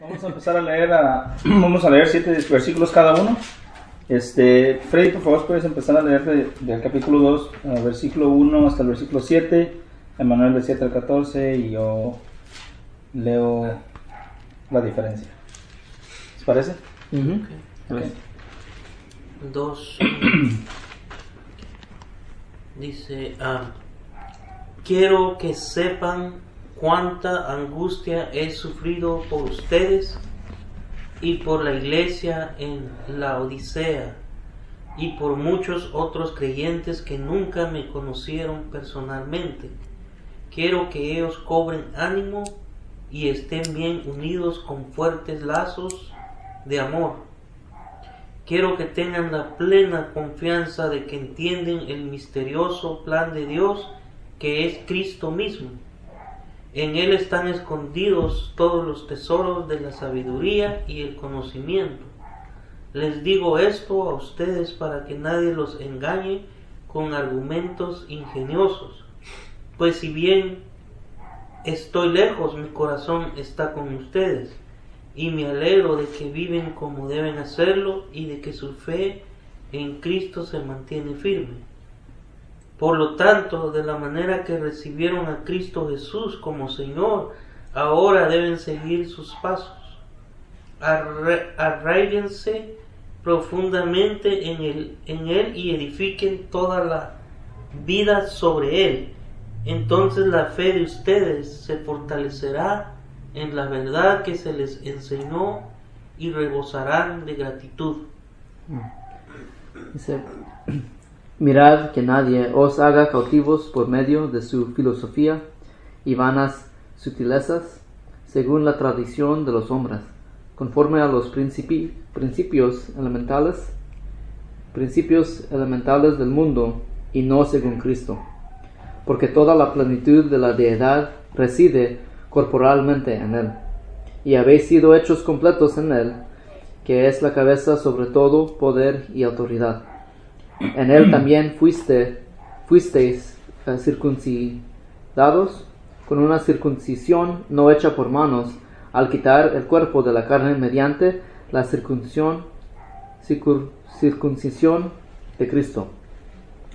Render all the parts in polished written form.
Vamos a empezar a leer, vamos a leer 7 versículos cada uno. Freddy, por favor, puedes empezar a leer del capítulo 2, versículo 1 hasta el versículo 7, Emanuel del 7 al 14, y yo leo la diferencia. ¿Les parece? Okay. 2 dice, quiero que sepan cuánta angustia he sufrido por ustedes y por la iglesia en la Odisea y por muchos otros creyentes que nunca me conocieron personalmente. Quiero que ellos cobren ánimo y estén bien unidos con fuertes lazos de amor. Quiero que tengan la plena confianza de que entienden el misterioso plan de Dios, que es Cristo mismo. En Él están escondidos todos los tesoros de la sabiduría y el conocimiento. Les digo esto a ustedes para que nadie los engañe con argumentos ingeniosos. Pues si bien estoy lejos, mi corazón está con ustedes. Y me alegro de que viven como deben hacerlo y de que su fe en Cristo se mantiene firme. Por lo tanto, de la manera que recibieron a Cristo Jesús como Señor, ahora deben seguir sus pasos. Arraíguense profundamente en Él y edifiquen toda la vida sobre Él. Entonces la fe de ustedes se fortalecerá en la verdad que se les enseñó y rebosarán de gratitud. Dice, mirad que nadie os haga cautivos por medio de su filosofía y vanas sutilezas, según la tradición de los hombres, conforme a los principios elementales del mundo, y no según Cristo. Porque toda la plenitud de la deidad reside corporalmente en Él, y habéis sido hechos completos en Él, que es la cabeza sobre todo poder y autoridad. En Él también fuisteis circuncidados con una circuncisión no hecha por manos, al quitar el cuerpo de la carne mediante la circuncisión de Cristo,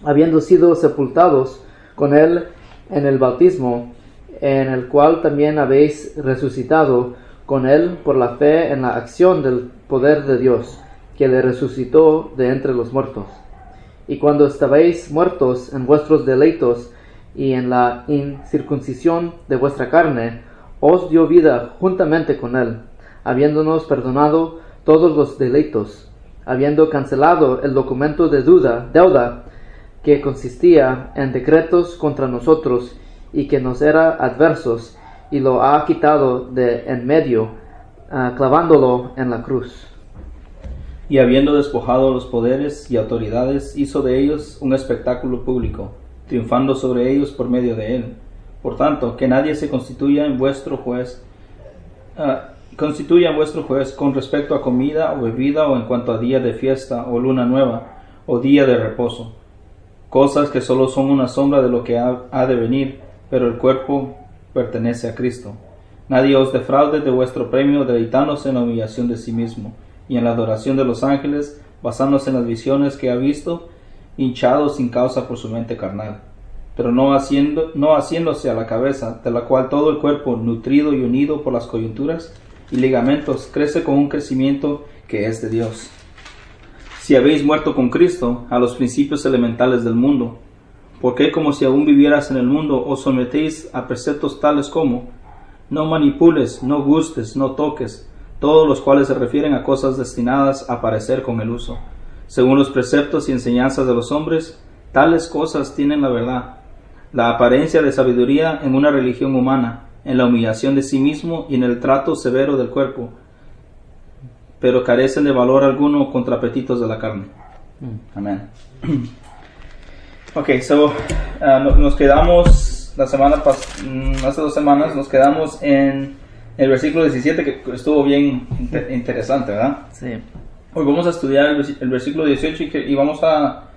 habiendo sido sepultados con Él en el bautismo, en el cual también habéis resucitado con Él por la fe en la acción del poder de Dios, que le resucitó de entre los muertos. Y cuando estabais muertos en vuestros delitos y en la incircuncisión de vuestra carne, os dio vida juntamente con Él, habiéndonos perdonado todos los delitos, habiendo cancelado el documento de deuda que consistía en decretos contra nosotros y que nos era adversos, y lo ha quitado de en medio, clavándolo en la cruz. Y habiendo despojado los poderes y autoridades, hizo de ellos un espectáculo público, triunfando sobre ellos por medio de él. Por tanto, que nadie se constituya en vuestro juez con respecto a comida o bebida, o en cuanto a día de fiesta o luna nueva o día de reposo, cosas que solo son una sombra de lo que ha de venir, pero el cuerpo pertenece a Cristo. Nadie os defraude de vuestro premio, deleitándose en la humillación de sí mismo y en la adoración de los ángeles, basándose en las visiones que ha visto, hinchado sin causa por su mente carnal, pero no haciéndose a la cabeza, de la cual todo el cuerpo, nutrido y unido por las coyunturas y ligamentos, crece con un crecimiento que es de Dios. Si habéis muerto con Cristo a los principios elementales del mundo, ¿por qué, como si aún vivieras en el mundo, os sometéis a preceptos tales como: no manipules, no gustes, no toques, todos los cuales se refieren a cosas destinadas a parecer con el uso? Según los preceptos y enseñanzas de los hombres, tales cosas tienen la verdad, la apariencia de sabiduría en una religión humana, en la humillación de sí mismo y en el trato severo del cuerpo, pero carecen de valor alguno contra apetitos de la carne. Amén. Ok, nos quedamos hace 2 semanas, nos quedamos en el versículo 17, que estuvo bien interesante, ¿verdad? Sí. Hoy vamos a estudiar el versículo 18 y vamos a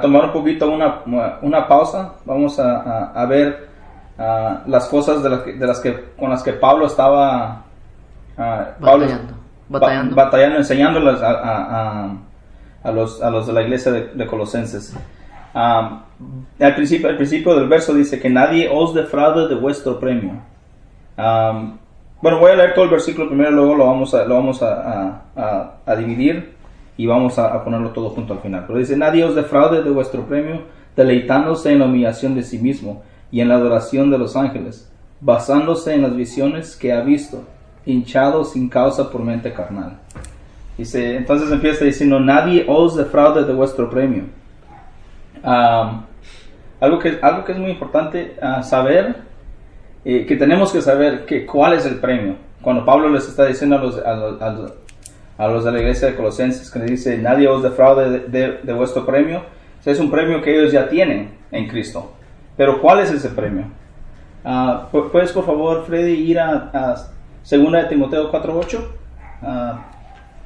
tomar un poquito una pausa. Vamos a ver las cosas con las que Pablo estaba Pablo Batallando. enseñándoles a los de la iglesia de Colosenses. Al principio del verso dice que nadie os defraude de vuestro premio. Bueno, voy a leer todo el versículo primero, luego lo vamos a dividir y vamos a ponerlo todo junto al final. Pero dice, nadie os defraude de vuestro premio, deleitándose en la humillación de sí mismo y en la adoración de los ángeles, basándose en las visiones que ha visto, hinchado sin causa por mente carnal. Dice, entonces empieza diciendo, nadie os defraude de vuestro premio. Algo que es muy importante saber, que tenemos que saber cuál es el premio. Cuando Pablo les está diciendo a los de la iglesia de Colosenses, que le dice, nadie os defraude de vuestro premio, es un premio que ellos ya tienen en Cristo. Pero ¿cuál es ese premio? ¿Puedes por favor, Freddy, ir a 2 de Timoteo 4:8?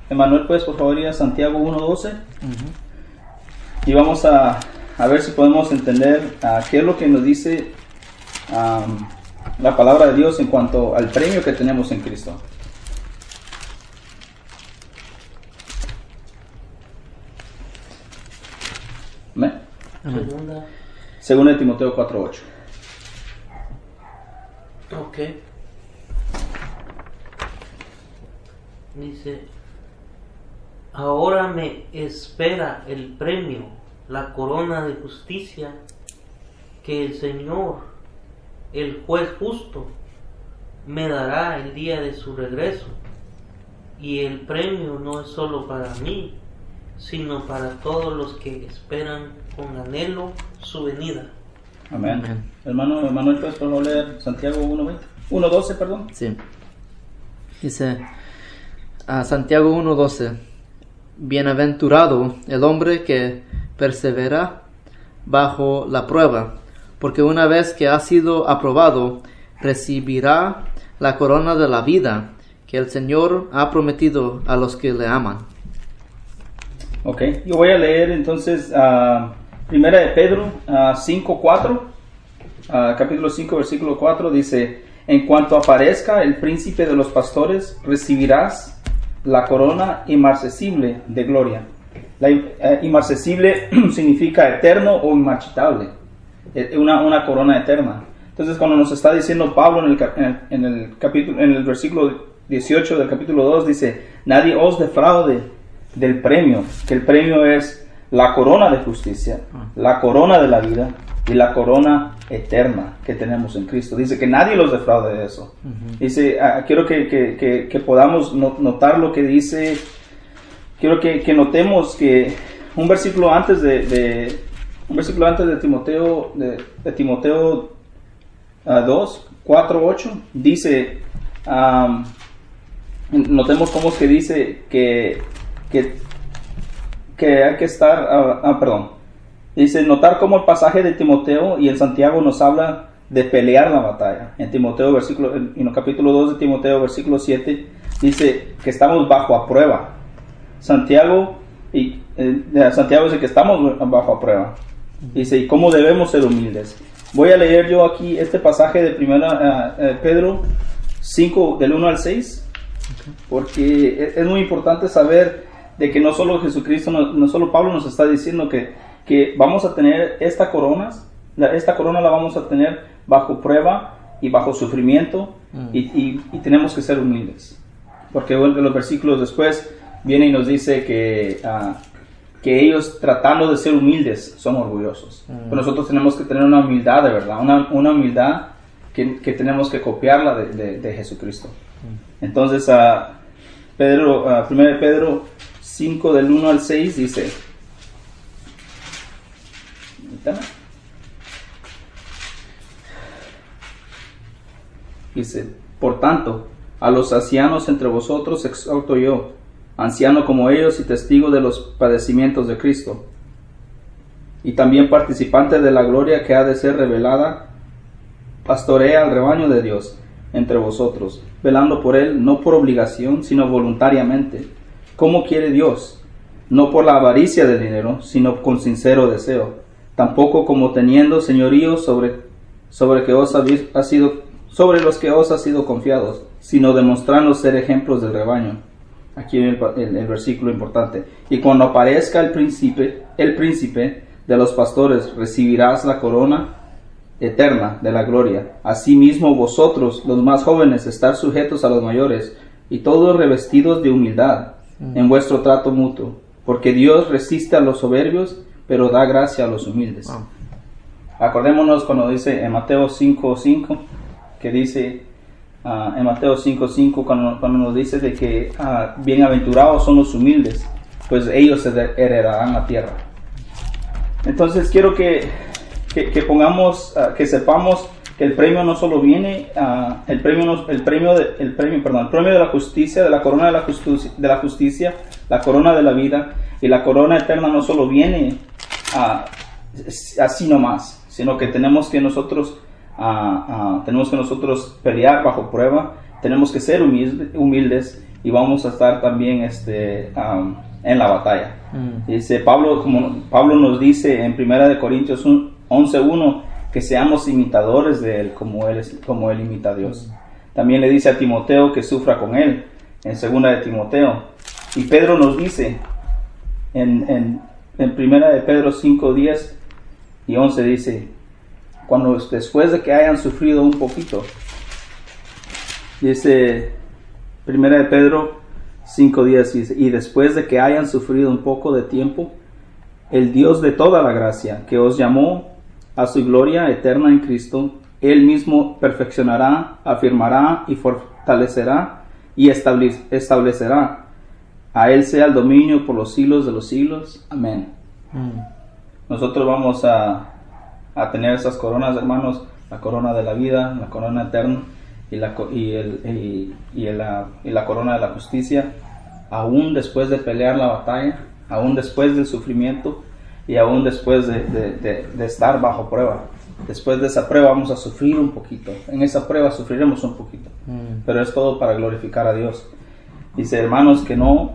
Emanuel, ¿puedes por favor ir a Santiago 1:12? Y vamos a ver si podemos entender qué es lo que nos dice la palabra de Dios en cuanto al premio que tenemos en Cristo. ¿Amén? 2 de Timoteo 4:8. Ok. Dice, ahora me espera el premio, la corona de justicia, que el Señor, el juez justo, me dará el día de su regreso. Y el premio no es solo para mí, sino para todos los que esperan con anhelo su venida. Amén. Hermano Manuel, ¿puedes por favor leer Santiago 1:12, perdón? Sí. Dice Santiago 1:12, bienaventurado el hombre que persevera bajo la prueba, porque una vez que ha sido aprobado, recibirá la corona de la vida que el Señor ha prometido a los que le aman. Ok, yo voy a leer entonces Primera de Pedro 5:4, capítulo 5, versículo 4, dice, en cuanto aparezca el príncipe de los pastores, recibirás la corona inmarcesible de gloria. La inmarcesible significa eterno o inmarchitable, una corona eterna. Entonces, cuando nos está diciendo Pablo en el versículo 18 del capítulo 2, dice, nadie os defraude del premio, que el premio es la corona de justicia, la corona de la vida y la corona eterna que tenemos en Cristo. Dice que nadie los defraude de eso. Dice, quiero que podamos notar lo que dice. Quiero que notemos que un versículo antes de Timoteo, de Timoteo 2, 4, 8, dice, notemos cómo es que dice que hay que estar, dice, notar cómo el pasaje de Timoteo y en Santiago nos habla de pelear la batalla. En Timoteo, en el capítulo 2 de Timoteo, versículo 7, dice que estamos bajo a prueba. Santiago dice que estamos bajo a prueba. Dice, ¿y cómo debemos ser humildes? Voy a leer yo aquí este pasaje de Pedro 5, del 1 al 6, porque es muy importante saber de que no solo Jesucristo, no solo Pablo nos está diciendo que vamos a tener esta corona la vamos a tener bajo prueba y bajo sufrimiento, y tenemos que ser humildes, porque de los versículos después viene y nos dice que ellos, tratando de ser humildes, son orgullosos. Pero nosotros tenemos que tener una humildad de verdad, una humildad que tenemos que copiarla de Jesucristo. Entonces, 1 Pedro 5 del 1 al 6 dice, por tanto, a los ancianos entre vosotros exhorto yo, anciano como ellos y testigo de los padecimientos de Cristo, y también participante de la gloria que ha de ser revelada, pastorea al rebaño de Dios entre vosotros, velando por él, no por obligación, sino voluntariamente, como quiere Dios, no por la avaricia del dinero, sino con sincero deseo, tampoco como teniendo señorío sobre los que os ha sido confiados, sino demostrando ser ejemplos del rebaño. Aquí el versículo importante. Y cuando aparezca el príncipe de los pastores, recibirás la corona eterna de la gloria. Asimismo vosotros, los más jóvenes, estar sujetos a los mayores, y todos revestidos de humildad en vuestro trato mutuo, porque Dios resiste a los soberbios, pero da gracia a los humildes. Acordémonos cuando dice en Mateo 5:5, que dice en Mateo 5:5, cuando nos dice de que bienaventurados son los humildes, pues ellos heredarán la tierra. Entonces quiero que pongamos, que sepamos que el premio no solo viene, el premio de la justicia, de la corona de la justicia, la corona de la vida y la corona eterna no solo viene así nomás, sino que tenemos que nosotros pelear bajo prueba, tenemos que ser humildes y vamos a estar también en la batalla. Dice Pablo, como Pablo nos dice en 1 Corintios 11:1, que seamos imitadores de él como él imita a Dios. También le dice a Timoteo que sufra con él en 2 de Timoteo. Y Pedro nos dice en 1 de Pedro 5:10 y 11, dice, después de que hayan sufrido un poquito, dice 1 de Pedro 5:10, dice, y después de que hayan sufrido un poco de tiempo, el Dios de toda la gracia, que os llamó a su gloria eterna en Cristo, Él mismo perfeccionará, afirmará y fortalecerá y establecerá. A Él sea el dominio por los siglos de los siglos. Amén. Nosotros vamos a tener esas coronas, hermanos, la corona de la vida, la corona eterna y la corona de la justicia, aún después de pelear la batalla, aún después del sufrimiento y aún después de estar bajo prueba. Después de esa prueba vamos a sufrir un poquito. En esa prueba sufriremos un poquito, pero es todo para glorificar a Dios. Dice, hermanos, que no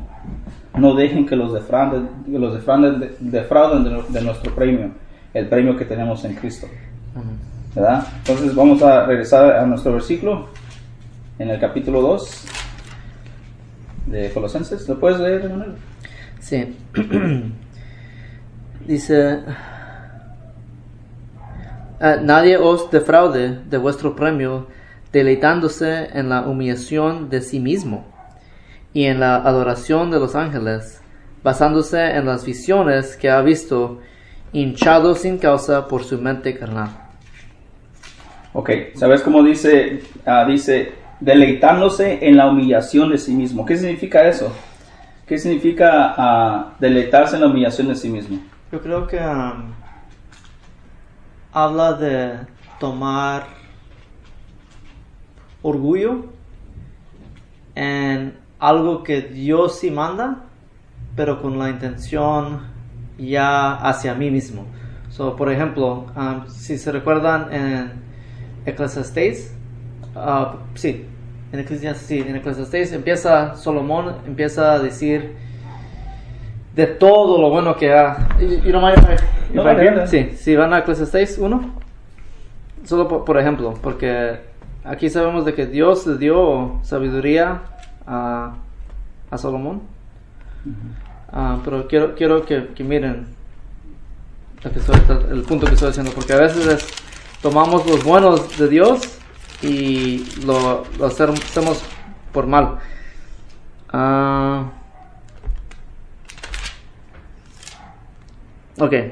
dejen que los defrauden de nuestro premio, el premio que tenemos en Cristo. ¿Verdad? Entonces vamos a regresar a nuestro versículo en el capítulo 2 de Colosenses. ¿Lo puedes leer, Emanuel? Sí. Dice, nadie os defraude de vuestro premio, deleitándose en la humillación de sí mismo y en la adoración de los ángeles, basándose en las visiones que ha visto, hinchado sin causa por su mente carnal. Ok, ¿sabes cómo dice? Dice, deleitándose en la humillación de sí mismo. ¿Qué significa eso? ¿Qué significa deleitarse en la humillación de sí mismo? Yo creo que habla de tomar orgullo en algo que Dios sí manda, pero con la intención ya hacia mí mismo. Por ejemplo, si se recuerdan en Eclesiastés, en Eclesiastés Salomón empieza a decir de todo lo bueno que ha. Si van a Eclesiastés 1, solo por ejemplo, porque aquí sabemos de que Dios le dio sabiduría a Salomón. Pero quiero que miren el punto que estoy haciendo, porque a veces tomamos los buenos de Dios y lo hacemos por mal.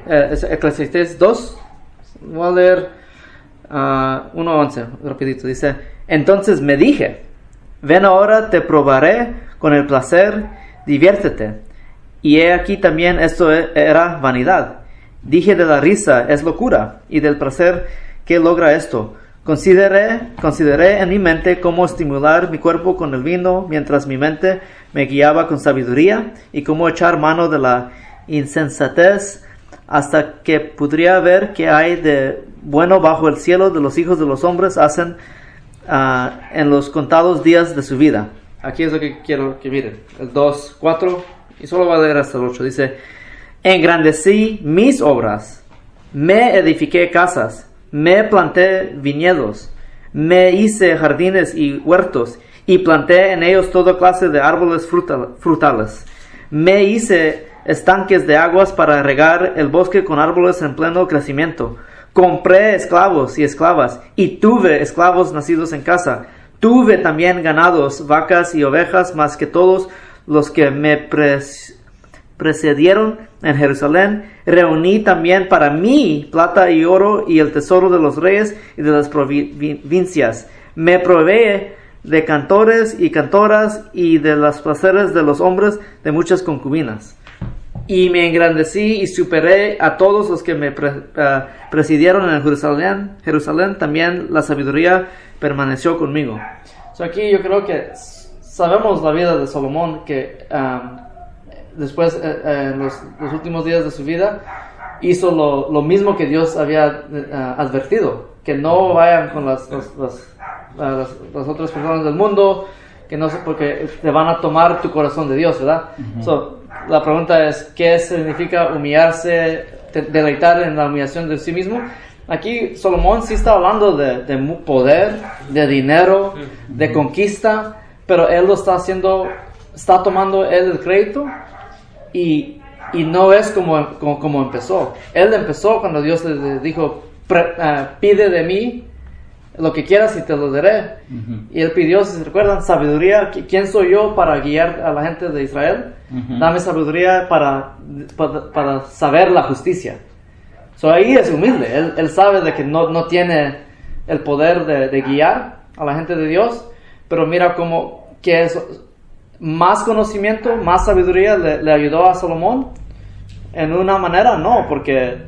Es Eclesiastés 2. Voy a leer 1:11 rapidito. Dice, entonces me dije, ven ahora, te probaré con el placer, diviértete. Y he aquí también esto era vanidad. Dije, de la risa es locura, y del placer que logra esto. Consideré en mi mente cómo estimular mi cuerpo con el vino, mientras mi mente me guiaba con sabiduría, y cómo echar mano de la insensatez, hasta que podría ver qué hay de bueno bajo el cielo de los hijos de los hombres hacen en los contados días de su vida. Aquí es lo que quiero que miren. El 2:4, y solo voy a leer hasta el 8. Dice, engrandecí mis obras, me edifiqué casas, me planté viñedos, me hice jardines y huertos, y planté en ellos toda clase de árboles frutales. Me hice estanques de aguas para regar el bosque con árboles en pleno crecimiento. Compré esclavos y esclavas, y tuve esclavos nacidos en casa. Tuve también ganados, vacas y ovejas, más que todos los que me precedieron en Jerusalén. Reuní también para mí plata y oro y el tesoro de los reyes y de las provincias. Me proveí de cantores y cantoras y de las placeres de los hombres de muchas concubinas. Y me engrandecí y superé a todos los que me presidieron en Jerusalén. También la sabiduría permaneció conmigo. Aquí yo creo que sabemos la vida de Salomón, que después, en los últimos días de su vida, hizo lo mismo que Dios había advertido, que no vayan con las otras personas del mundo, que no, porque te van a tomar tu corazón de Dios, ¿verdad? La pregunta es, ¿qué significa humillarse, deleitar en la humillación de sí mismo? Aquí Salomón sí está hablando de poder, de dinero, de conquista, pero él lo está haciendo, está tomando él el crédito y no es como empezó. Él empezó cuando Dios le dijo, pide de mí lo que quieras y te lo daré. Y él pidió, si se recuerdan, sabiduría. ¿Quién soy yo para guiar a la gente de Israel? Dame sabiduría para saber la justicia. Ahí es humilde. Él sabe de que no tiene el poder de guiar a la gente de Dios, pero mira cómo que es más conocimiento, más sabiduría le ayudó a Salomón. En una manera no, porque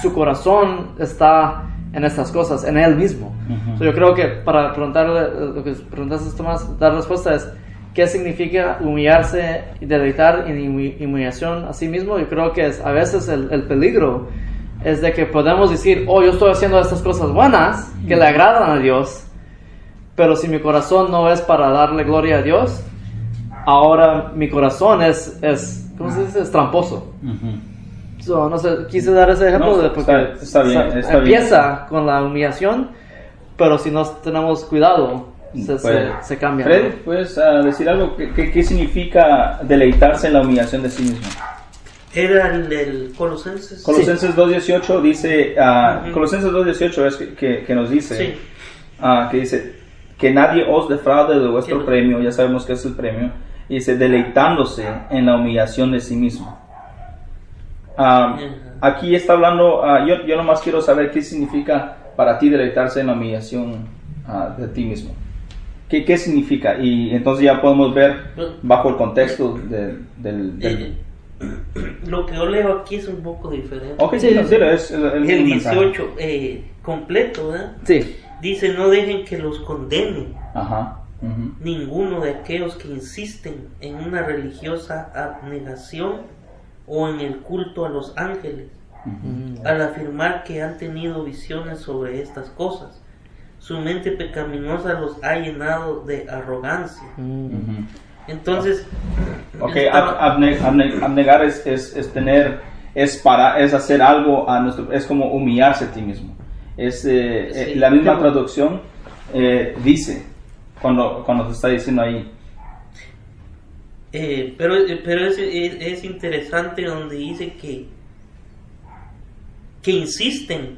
su corazón está en estas cosas, en él mismo. Yo creo que para preguntarle lo que preguntaste, Tomás, dar respuesta es ¿qué significa humillarse y deleitar en humillación a sí mismo? Yo creo que a veces el peligro es de que podemos decir, yo estoy haciendo estas cosas buenas que le agradan a Dios, pero si mi corazón no es para darle gloria a Dios, ahora mi corazón es ¿cómo se dice? Es tramposo. No sé, quise dar ese ejemplo porque está bien, empieza con la humillación, pero si no tenemos cuidado, se cambia. Fred, ¿puedes decir algo? ¿Qué significa deleitarse en la humillación de sí mismo? Era el Colosenses. Colosenses 2.18 dice, Colosenses 2.18 es que nos dice, que dice, que nadie os defraude de vuestro premio, ya sabemos que es el premio, y dice, deleitándose en la humillación de sí mismo. Aquí está hablando, yo nomás quiero saber qué significa para ti deleitarse en la humillación de ti mismo. ¿Qué significa? Y entonces ya podemos ver bajo el contexto del lo que yo leo aquí es un poco diferente. Es el 18 completo, ¿verdad? Sí. Dice, no dejen que los condenen ninguno de aquellos que insisten en una religiosa abnegación o en el culto a los ángeles, al afirmar que han tenido visiones sobre estas cosas. Su mente pecaminosa los ha llenado de arrogancia. Entonces, abnegar es tener, es hacer algo a nuestro, es como humillarse a ti mismo. La misma traducción dice cuando te está diciendo ahí. Pero es interesante donde dice que insisten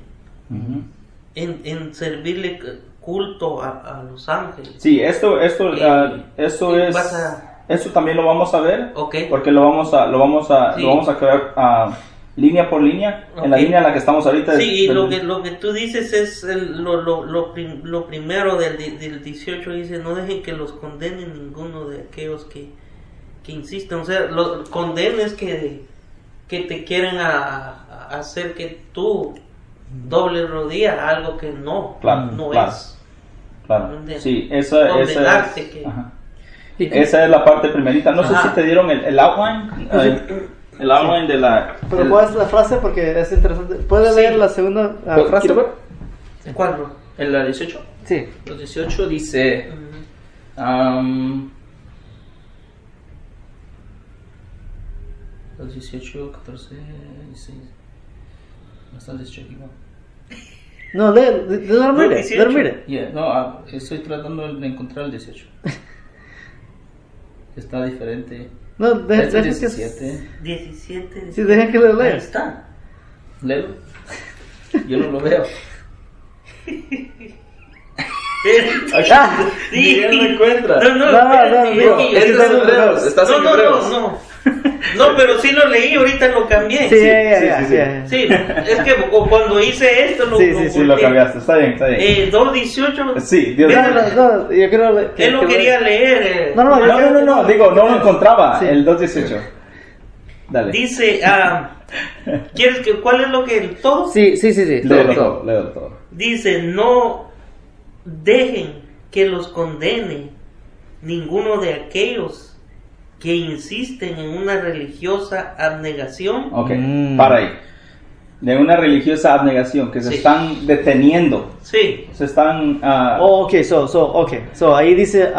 en servirle culto a los ángeles. Sí, esto también lo vamos a ver, porque lo vamos a crear línea por línea, en la línea en la que estamos ahorita. Sí, y lo que tú dices es lo primero del 18, dice, no dejen que los condenen ninguno de aquellos que insisten. O sea, los condenes que te quieren hacer que tú doble rodilla, algo que no es. Claro. Sí, esa es la parte primerita. No sé si te dieron el outline. El outline de la... Pero ¿cuál es la frase? Porque es interesante. ¿Puedes leer la segunda frase? ¿Cuál? ¿En la 18? Sí. La 18 dice... los 18, 14, 16... No está el 18 aquí, ¿no? No, mire. No, estoy tratando de encontrar el 18. está diferente. No, Este dejen que... 17. 17. Sí, dejen que lo Ahí lea. está. Leo. Yo no lo veo. Ah, Sí. Ni él lo encuentra. No, no, No, espérate, digo, es que- Este es Hebreos, estás en Hebreos. no. No, pero sí lo leí, ahorita lo cambié. sí, sí. ya. Sí, es que cuando hice esto lo Sí, Sí, lo volteé. cambiaste. Está bien, está bien. 2:18. Sí, Dios No, no, yo creo Él lo quería leer. No, no, No, digo, no lo encontraba. Sí. El 2:18. Dale. Dice, ¿quieres que cuál es lo que todo? Sí. Leo todo. todo. Dice, no dejen que los condene ninguno de aquellos que insisten en una religiosa abnegación. Ok, Mm. para ahí. De una religiosa abnegación que se Sí. están deteniendo. Sí, Se están. Oh, okay, so ahí dice,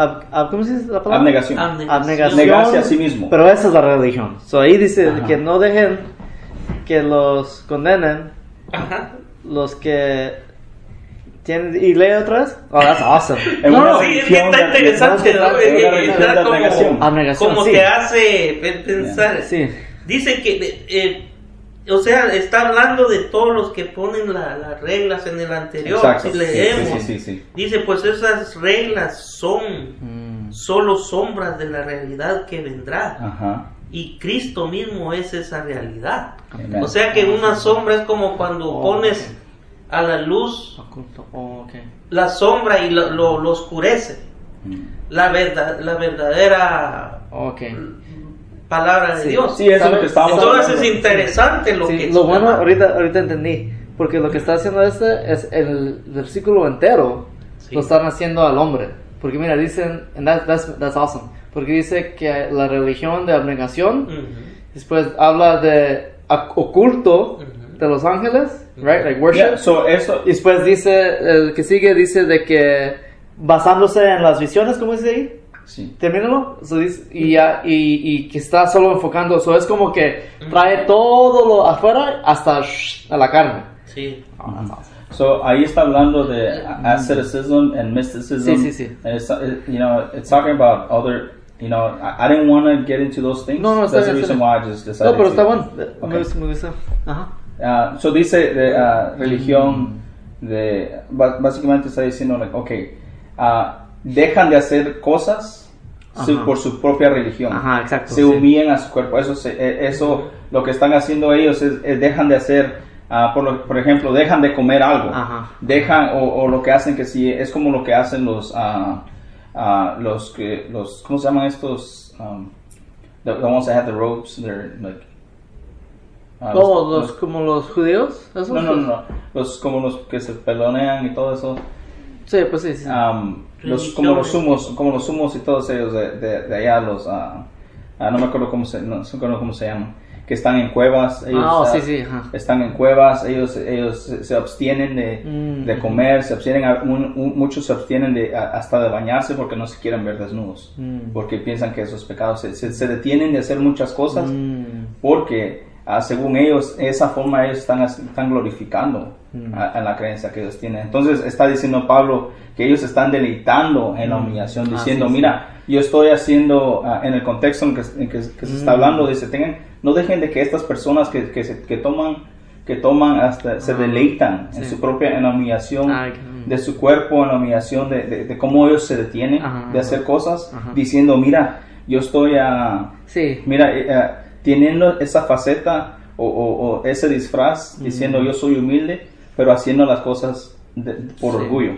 ¿cómo se dice la palabra? Abnegación. Abnegación. Negarse a sí mismo. Pero esa es la religión. So ahí dice Ajá. que no dejen que los condenen Ajá. los que tienen... ¿Y lee otra vez? Oh, that's awesome. En una No, sí, es que religión está de- interesante, ¿no? una religión de Está como- abnegación. Abnegación, Como sí. te hace pensar. Sí. Dice que, o sea, está hablando de todos los que ponen las reglas en el anterior. Exacto. Si leemos, Sí. dice, pues esas reglas son Mm. solo sombras de la realidad que vendrá. Ajá. Y Cristo mismo es esa realidad. Amen. O sea que una sombra es como cuando Oh, pones a la luz Oculto. Oh, okay. la sombra y lo oscurece. Mm. La verdadera Okay. palabra de Sí. Dios. Sí, eso es lo que estábamos Entonces es hablando. interesante lo Sí, que lo bueno, Ajá. ahorita entendí. Porque lo que está haciendo es el versículo entero, Sí. lo están haciendo al hombre. Porque mira, dicen, and that's awesome. Porque dice que la religión de abnegación, Ujú, después habla de oculto ujú. de los ángeles, right? Like worship. Yeah, so eso. Y después dice, el que sigue dice de que basándose en las visiones, ¿cómo dice ahí? Sí. Termínalo. So, y que está solo enfocando. So, es como que trae todo lo afuera hasta a la carne. Sí. So ahí está hablando de asceticism and mysticism. Sí. And it's, you know, it's talking about other. You know, I didn't want to get into those things. No, está That's the bien, reason está why I just decided. No, pero to- está bueno. Okay. Me gusta. Ajá. So dice de religión de básicamente está diciendo like, okay, dejan de hacer cosas Ajá. por su propia religión. Ajá, exacto, Se sí. humillan a su cuerpo. Eso lo que están haciendo ellos es dejan de hacer. Por ejemplo, dejan de comer algo. Ajá. Dejan o lo que hacen que sí es como lo que hacen los ¿cómo se llaman estos? The ones that have the ropes. They're like. Como los judíos. ¿Esos? No. Como los que se pelonean y todo eso. Sí, pues sí. Como los sumos y todos ellos de allá, no me acuerdo cómo se llaman, que están en cuevas. Ellos, sí. Ajá. están en cuevas, ellos se abstienen de comer, se abstienen, muchos se abstienen hasta de bañarse porque no se quieren ver desnudos, porque piensan que eso es pecado, se detienen de hacer muchas cosas porque según ellos, esa forma ellos están glorificando a la creencia que ellos tienen. Entonces está diciendo Pablo que ellos están deleitando en la humillación, diciendo, sí, sí. mira, yo estoy haciendo, en el contexto en que se está hablando, dice, no dejen de que estas personas que toman hasta se deleitan en su propia, en la humillación de su cuerpo, en la humillación de cómo ellos se detienen de hacer cosas, diciendo, mira, yo estoy teniendo esa faceta o ese disfraz, diciendo yo soy humilde, pero haciendo las cosas por orgullo,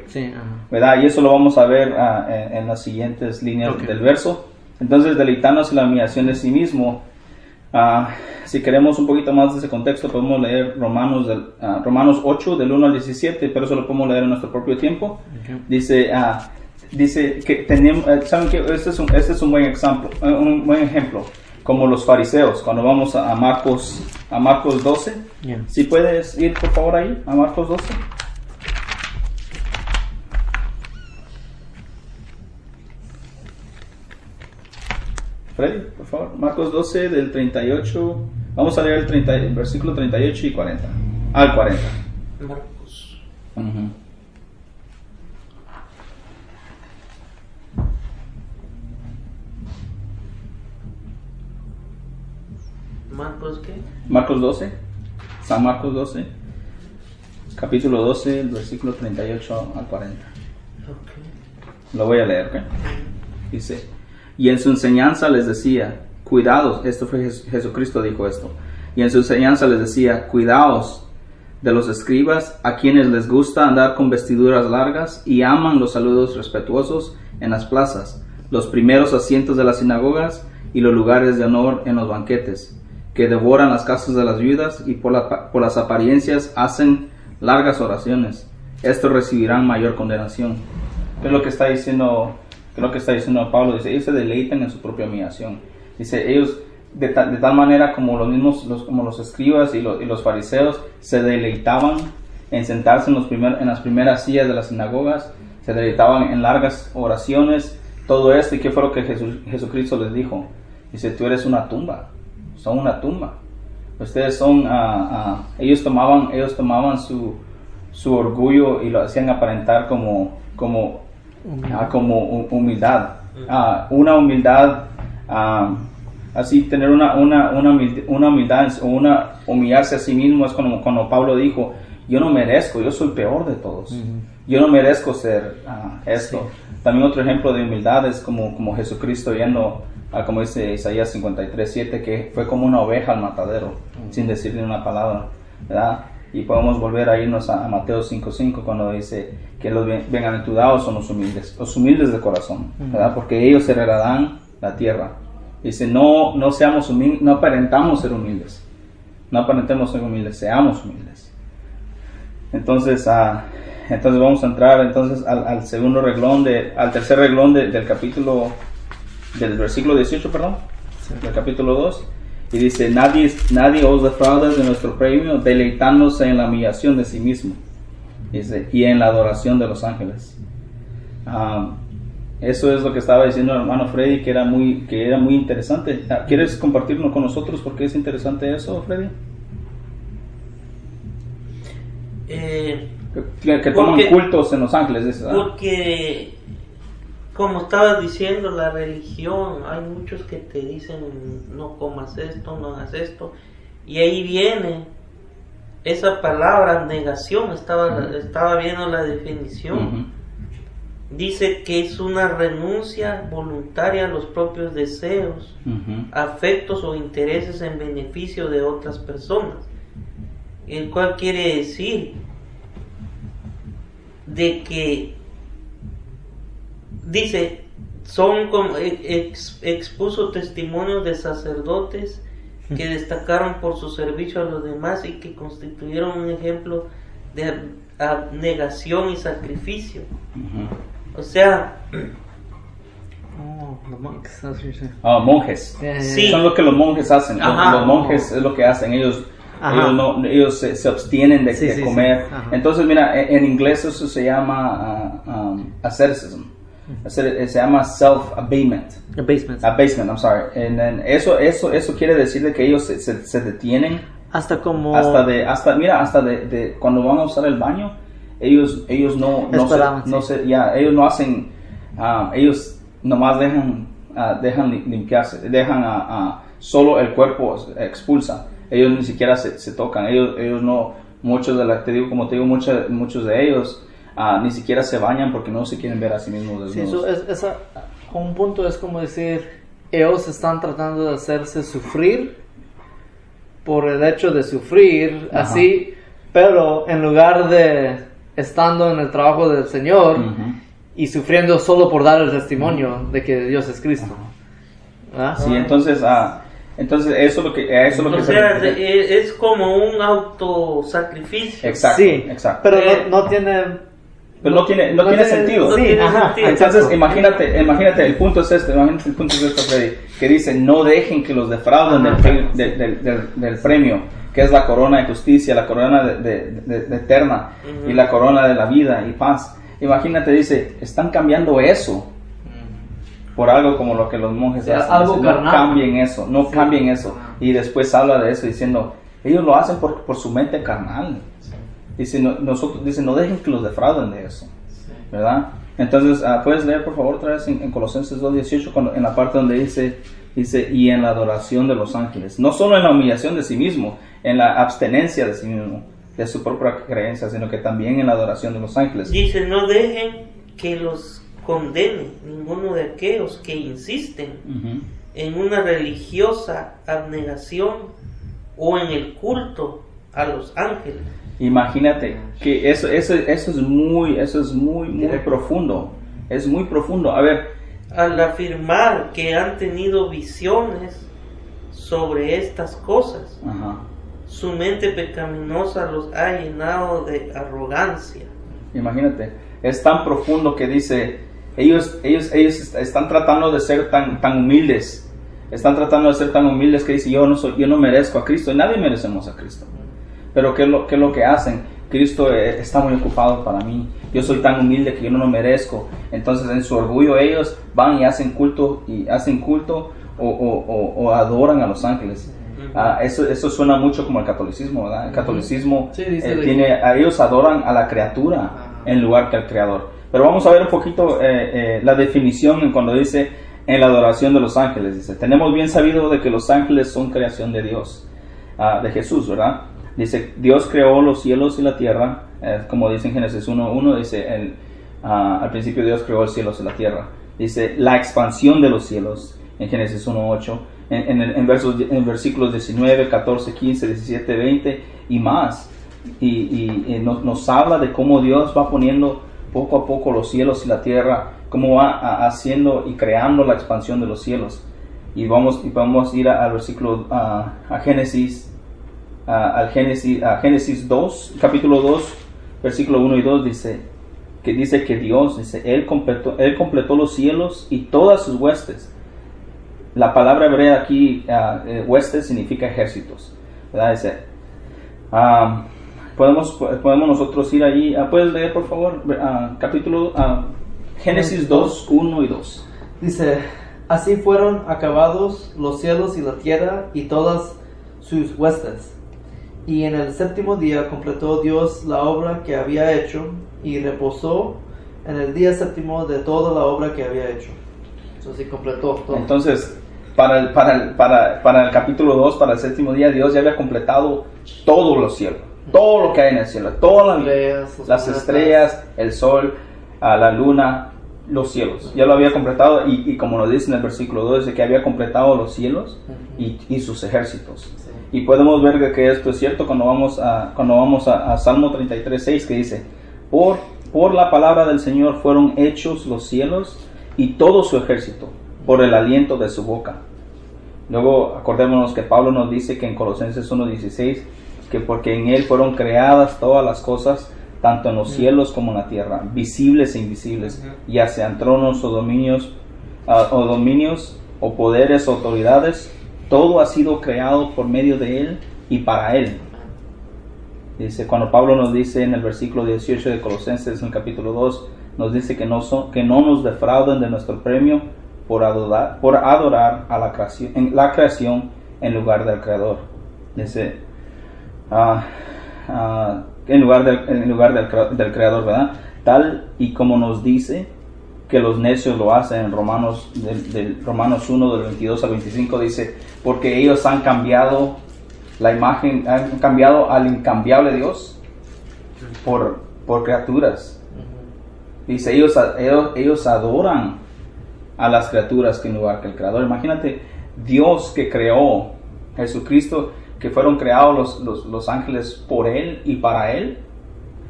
¿verdad? Y eso lo vamos a ver en las siguientes líneas del verso. Entonces, deleitándose en la humillación de sí mismo. Si queremos un poquito más de ese contexto, podemos leer Romanos 8, del 1 al 17, pero eso lo podemos leer en nuestro propio tiempo. Dice que tenemos, ¿saben qué? Este es un buen ejemplo, como los fariseos, cuando vamos a Marcos 12. Si puedes ir por favor ahí, a Marcos 12. Freddy, por favor. Marcos 12 del 38. Vamos a leer el versículo 38 y 40. Al 40. Marcos. Marcos, ¿qué? Marcos 12, San Marcos 12, capítulo 12, el versículo 38 al 40. Ok. Lo voy a leer, ¿ok? Dice, y en su enseñanza les decía, cuidados, esto fue Jesucristo dijo esto, y en su enseñanza les decía, cuidaos de los escribas, a quienes les gusta andar con vestiduras largas y aman los saludos respetuosos en las plazas, los primeros asientos de las sinagogas y los lugares de honor en los banquetes, que devoran las casas de las viudas y por las apariencias hacen largas oraciones. Estos recibirán mayor condenación. ¿Qué es lo que está diciendo? ¿Qué es lo que está diciendo Pablo? Dice, ellos se deleitan en su propia humillación. Dice, ellos de tal manera como como los escribas y los fariseos se deleitaban en sentarse en las primeras sillas de las sinagogas, se deleitaban en largas oraciones, todo esto. ¿Y qué fue lo que Jesucristo les dijo? Dice, tú eres una tumba, son una tumba. Ustedes son, ellos tomaban su orgullo y lo hacían aparentar como humildad, una humildad, así tener una humildad o humillarse a sí mismo. Es cuando Pablo dijo, yo no merezco, yo soy peor de todos, yo no merezco ser esto. Sí. También otro ejemplo de humildad es como Jesucristo yendo, como dice Isaías 53:7, que fue como una oveja al matadero, sin decirle una palabra, ¿verdad? Y podemos volver a irnos a Mateo 5:5 cuando dice que los bienaventurados son los humildes de corazón, ¿verdad? Porque ellos heredarán la tierra. Dice, no seamos humildes, no aparentamos ser humildes, seamos humildes. Entonces vamos a entrar entonces al tercer reglón del capítulo, del versículo 18, del capítulo 2. Y dice, nadie os defraude de nuestro premio, deleitándose en la humillación de sí mismo, dice, y en la adoración de los ángeles. Eso es lo que estaba diciendo el hermano Freddy, que era muy interesante. ¿Quieres compartirlo con nosotros? ¿Por qué es interesante eso, Freddy? Que toman cultos en Los Ángeles. Porque, como estabas diciendo, la religión, hay muchos que te dicen, no comas esto, no hagas esto, y ahí viene esa palabra, negación. Estaba viendo la definición. Dice que es una renuncia voluntaria a los propios deseos, afectos o intereses en beneficio de otras personas, el cual quiere decir de que dice, son como expuso testimonios de sacerdotes que destacaron por su servicio a los demás y que constituyeron un ejemplo de abnegación y sacrificio. O sea, monjes. Sí. Son lo que los monjes hacen. Los monjes es lo que hacen. Ellos se abstienen de comer. Entonces, mira, en inglés eso se llama asceticism. Se llama self-abasement. Abasement, I'm sorry. Eso quiere decir de que ellos se detienen. Hasta cuando van a usar el baño, ellos ellos no hacen, ellos nomás dejan limpiarse, solo el cuerpo expulsa. Ellos ni siquiera se tocan. Ellos no, muchos de ellos ni siquiera se bañan porque no se quieren ver a sí mismos desnudos. Sí, un punto es como decir, ellos están tratando de hacerse sufrir por el hecho de sufrir, así, pero en lugar de estando en el trabajo del Señor y sufriendo solo por dar el testimonio de que Dios es Cristo. Sí, entonces eso es lo que es como un autosacrificio. Exacto, sí, exacto. Pero no tiene sentido. Sí, entonces imagínate, el punto es este, Freddy, que dice, no dejen que los defrauden del premio, que es la corona de justicia, la corona de eterna, y la corona de la vida y paz. Imagínate, dice, están cambiando eso por algo como lo que los monjes hacen. Algo no cambien eso. Y después habla de eso diciendo, ellos lo hacen por su mente carnal. Dice, no dejen que los defrauden de eso, ¿verdad? Entonces, puedes leer por favor otra vez en Colosenses 2:18, en la parte donde dice, Dice, y en la adoración de los ángeles. No solo en la humillación de sí mismo, en la abstenencia de sí mismo, de su propia creencia, sino que también en la adoración de los ángeles. Dice, no dejen que los condene ninguno de aquellos que insisten en una religiosa abnegación o en el culto a los ángeles. Imagínate que eso es muy profundo. Es muy profundo. A ver, al afirmar que han tenido visiones sobre estas cosas, su mente pecaminosa los ha llenado de arrogancia. Imagínate, es tan profundo que dice, ellos están tratando de ser tan humildes. Están tratando de ser tan humildes que dice, yo no merezco a Cristo. Y nadie merecemos a Cristo. Pero ¿qué es lo que hacen? Cristo está muy ocupado para mí. Yo soy tan humilde que yo no lo merezco. Entonces en su orgullo ellos van y hacen culto o adoran a los ángeles. Eso suena mucho como el catolicismo, ¿verdad? El catolicismo ellos adoran a la criatura en lugar que al creador. Pero vamos a ver un poquito la definición cuando dice en la adoración de los ángeles. Dice, tenemos bien sabido de que los ángeles son creación de Dios, de Jesús, ¿verdad? Dice, Dios creó los cielos y la tierra, como dice en Génesis 1:1, dice, al principio Dios creó los cielos y la tierra. Dice, la expansión de los cielos, en Génesis 1:8, en versículos 19, 14, 15, 17, 20 y más. Y nos habla de cómo Dios va poniendo poco a poco los cielos y la tierra, cómo va haciendo y creando la expansión de los cielos. Y vamos a ir al versículo, a Génesis 2, capítulo 2, versículo 1 y 2, dice que Dios, Él completó los cielos y todas sus huestes. La palabra hebrea aquí, huestes, significa ejércitos, ¿verdad? Dice, podemos nosotros ir allí, ¿puedes leer por favor? Génesis 2, 1 y 2. Dice, así fueron acabados los cielos y la tierra y todas sus huestes. Y en el séptimo día completó Dios la obra que había hecho y reposó en el día séptimo de toda la obra que había hecho. Eso sí completó todo. Entonces, para el capítulo 2, para el séptimo día, Dios ya había completado todos los cielos, todo lo que hay en el cielo, todas las estrellas, el sol, la luna, los cielos. Ya lo había completado y como nos dice en el versículo 2, dice que había completado los cielos y sus ejércitos. Y podemos ver que esto es cierto cuando vamos a Salmo 33:6, que dice, por la palabra del Señor fueron hechos los cielos y todo su ejército, por el aliento de su boca. Luego acordémonos que Pablo nos dice que en Colosenses 1:16, que porque en él fueron creadas todas las cosas, tanto en los cielos como en la tierra, visibles e invisibles, ya sean tronos o dominios o poderes o autoridades, todo ha sido creado por medio de él y para él. Dice, cuando Pablo nos dice en el versículo 18 de Colosenses, en el capítulo 2, nos dice que no nos defrauden de nuestro premio por adorar a la creación en lugar del creador. Dice, en lugar del creador, ¿verdad? Tal y como nos dice que los necios lo hacen en Romanos 1 del 22 al 25, dice, porque ellos han cambiado la imagen, han cambiado al incambiable Dios por criaturas. Dice, ellos adoran a las criaturas que en lugar que el creador. Imagínate, Dios que creó, Jesucristo, que fueron creados los ángeles por él y para él.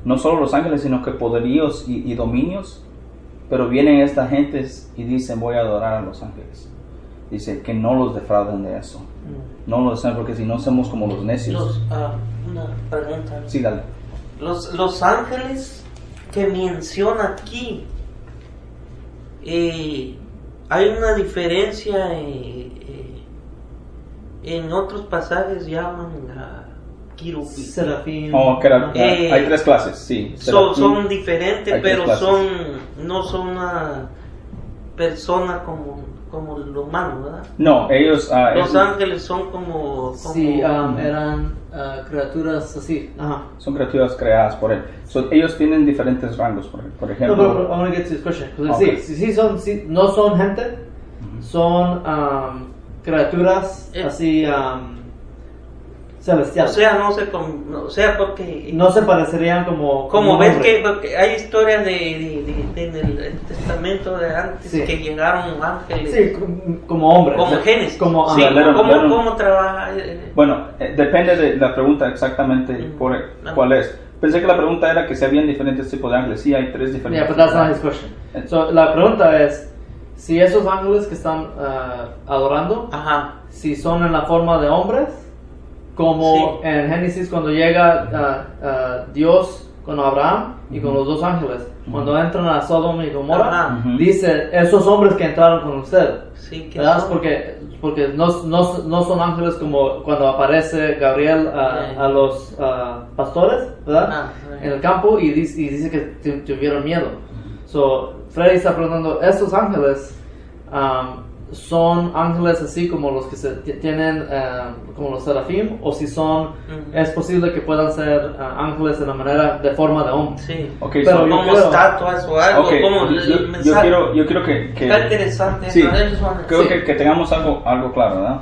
No solo los ángeles, sino que poderíos y dominios. Pero vienen estas gentes y dicen, voy a adorar a los ángeles. Dice que no los defrauden de eso. No los defrauden, porque si no somos como los necios. Una pregunta. Sí, dale. Los ángeles que menciona aquí, hay una diferencia. En otros pasajes llaman a querubín, serafín. Hay tres clases, sí. Son diferentes, pero no son una persona como el humano, ¿verdad? No, ellos... los ángeles son como sí, eran criaturas así. Ajá. Son criaturas creadas por él. Ellos tienen diferentes rangos, por ejemplo... No, pero I want to get to this question. Okay. Sí, no son gente, son criaturas así celestiales. O sea, porque no se parecerían como ves hombre. que porque hay historias del testamento de antes Sí. que llegaron ángeles. Sí, como hombres. Como Génesis. Como, Sí, Leron. ¿cómo trabaja? Bueno, depende de la pregunta exactamente cuál es. Pensé que la pregunta era que si habían diferentes tipos de ángeles. Sí, hay 3 diferentes. Yeah, but that's not his question. So, la pregunta es, si esos ángeles que están adorando, Ajá. si son en la forma de hombres, como Sí. en Génesis cuando llega Dios con Abraham y con los 2 ángeles, cuando entran a Sodoma y Gomorra, Ajá. dice, esos hombres que entraron con usted, Sí, que ¿verdad? son- Porque no son ángeles como cuando aparece Gabriel a los pastores, ¿verdad? Ah, En el campo y dice que tuvieron miedo. So, Freddy está preguntando, ¿estos ángeles son ángeles así como los que tienen como los serafim, o si son, es posible que puedan ser ángeles de forma de hombre? Sí. Ok, Pero so- yo Como creo- estatuas o algo, ok, como el yo mensaje. quiero que Está interesante. sí, ¿no? Ellos van- creo Sí. que tengamos algo claro, ¿verdad?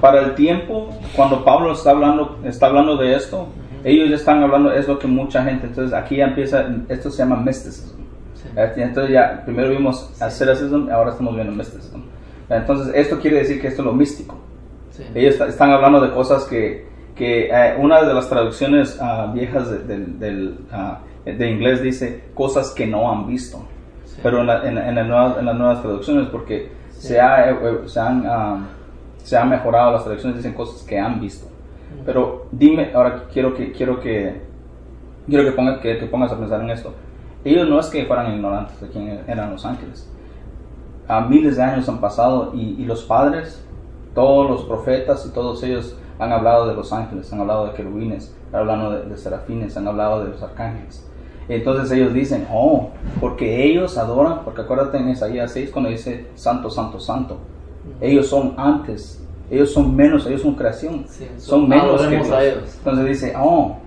Para el tiempo, cuando Pablo está hablando de esto, ellos ya están hablando, es lo que mucha gente, entonces aquí ya empieza, esto se llama mysticism. Entonces ya, primero vimos asceticism, ahora estamos viendo mysticism. Entonces esto quiere decir que esto es lo místico. Sí. Ellos están hablando de cosas que una de las traducciones viejas de inglés dice cosas que no han visto. Sí. Pero en las nuevas traducciones, porque se han mejorado las traducciones, dicen cosas que han visto. Pero dime, ahora quiero que pongas a pensar en esto. Ellos no es que fueran ignorantes de quién eran los ángeles. Miles de años han pasado y los padres, todos los profetas y todos ellos han hablado de los ángeles, han hablado de querubines, han hablado de serafines, han hablado de los arcángeles. Entonces ellos dicen, porque ellos adoran, porque acuérdate en Isaías 6 cuando dice santo, santo, santo. Ellos son antes, ellos son menos, ellos son creación, Sí, son menos que adoremos Dios. a ellos. Entonces dice, como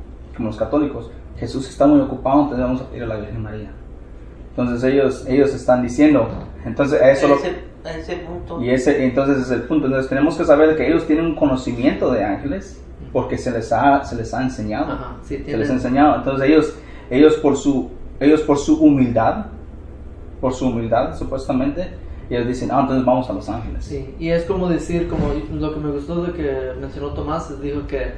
los católicos, Jesús está muy ocupado, entonces vamos a pedir a la Virgen María. Entonces ellos están diciendo, entonces eso a ese punto. entonces es el punto. Entonces tenemos que saber que ellos tienen un conocimiento de ángeles porque se les ha enseñado. Ajá, sí, Se les ha enseñado. Entonces ellos por su humildad supuestamente, ellos dicen, entonces vamos a los ángeles. Sí, y es como decir, como lo que me gustó de que mencionó Tomás, dijo que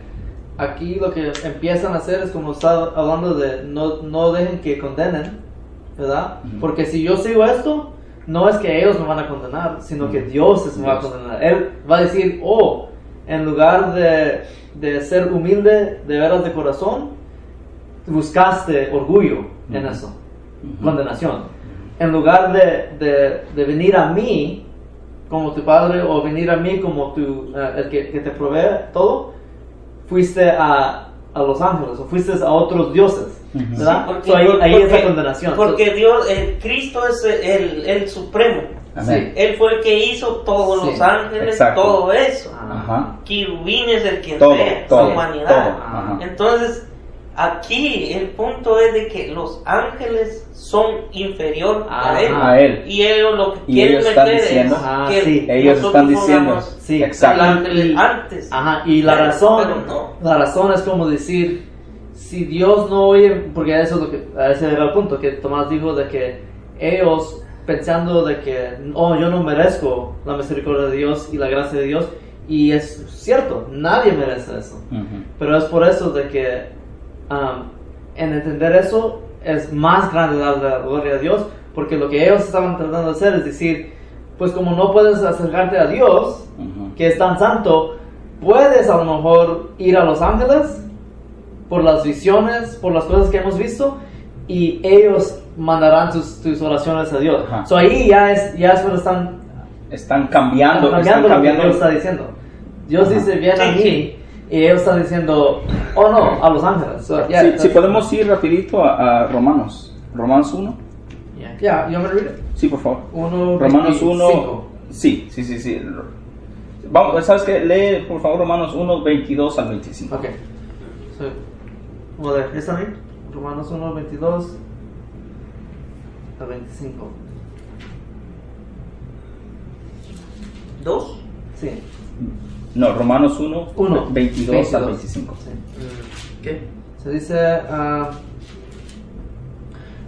aquí lo que empiezan a hacer es como está hablando de no dejen que condenen, ¿verdad? Porque si yo sigo esto, no es que ellos me van a condenar, sino que Dios me va a condenar. Él va a decir, en lugar de ser humilde de veras de corazón, buscaste orgullo en eso, condenación. En lugar de venir a mí como tu padre o venir a mí como el que te provee todo, fuiste a los ángeles o fuiste a otros dioses, ¿verdad? Sí, Ahí es la condenación. Porque Dios, Cristo es el supremo. Amén. Él fue el que hizo todos Sí, los ángeles, exacto. todo eso. Ajá. Querubines, el quien Todo, sea, todo, la humanidad. todo, ajá. Entonces, aquí el punto es de que los ángeles son inferior a él. Y ellos lo que Y quieren ellos están meter diciendo, es que sí, ellos nosotros están diciendo, pongamos sí, exacto. al ángel antes. Ajá, y la Pero razón, no. la razón es como decir, si Dios no oye, porque eso es lo que, ese era el punto que Tomás dijo, de que ellos pensando de que, yo no merezco la misericordia de Dios y la gracia de Dios, y es cierto, nadie merece eso, pero es por eso de que en entender eso es más grande dar la gloria a Dios, porque lo que ellos estaban tratando de hacer es decir, pues como no puedes acercarte a Dios, que es tan santo, puedes a lo mejor ir a los ángeles por las visiones, por las cosas que hemos visto, y ellos mandarán tus oraciones a Dios. Ajá. So ahí ya es cuando Están cambiando lo que Dios está diciendo. Dios dice, bien a Sí, mí, sí. y ellos están diciendo, no, a los ángeles. So, si podemos ir rapidito a Romanos 1. Ya, yo me read it. Sí, por favor. 1, Romanos 1. 25. Sí. Vamos, ¿sabes qué? Lee, por favor, Romanos 1, 22 al 25. Ok. So, ¿está bien? Romanos 1, 22 a 25. 2. Sí. No, Romanos 1, Uno, 22 al 25. Sí. ¿Qué? Se dice,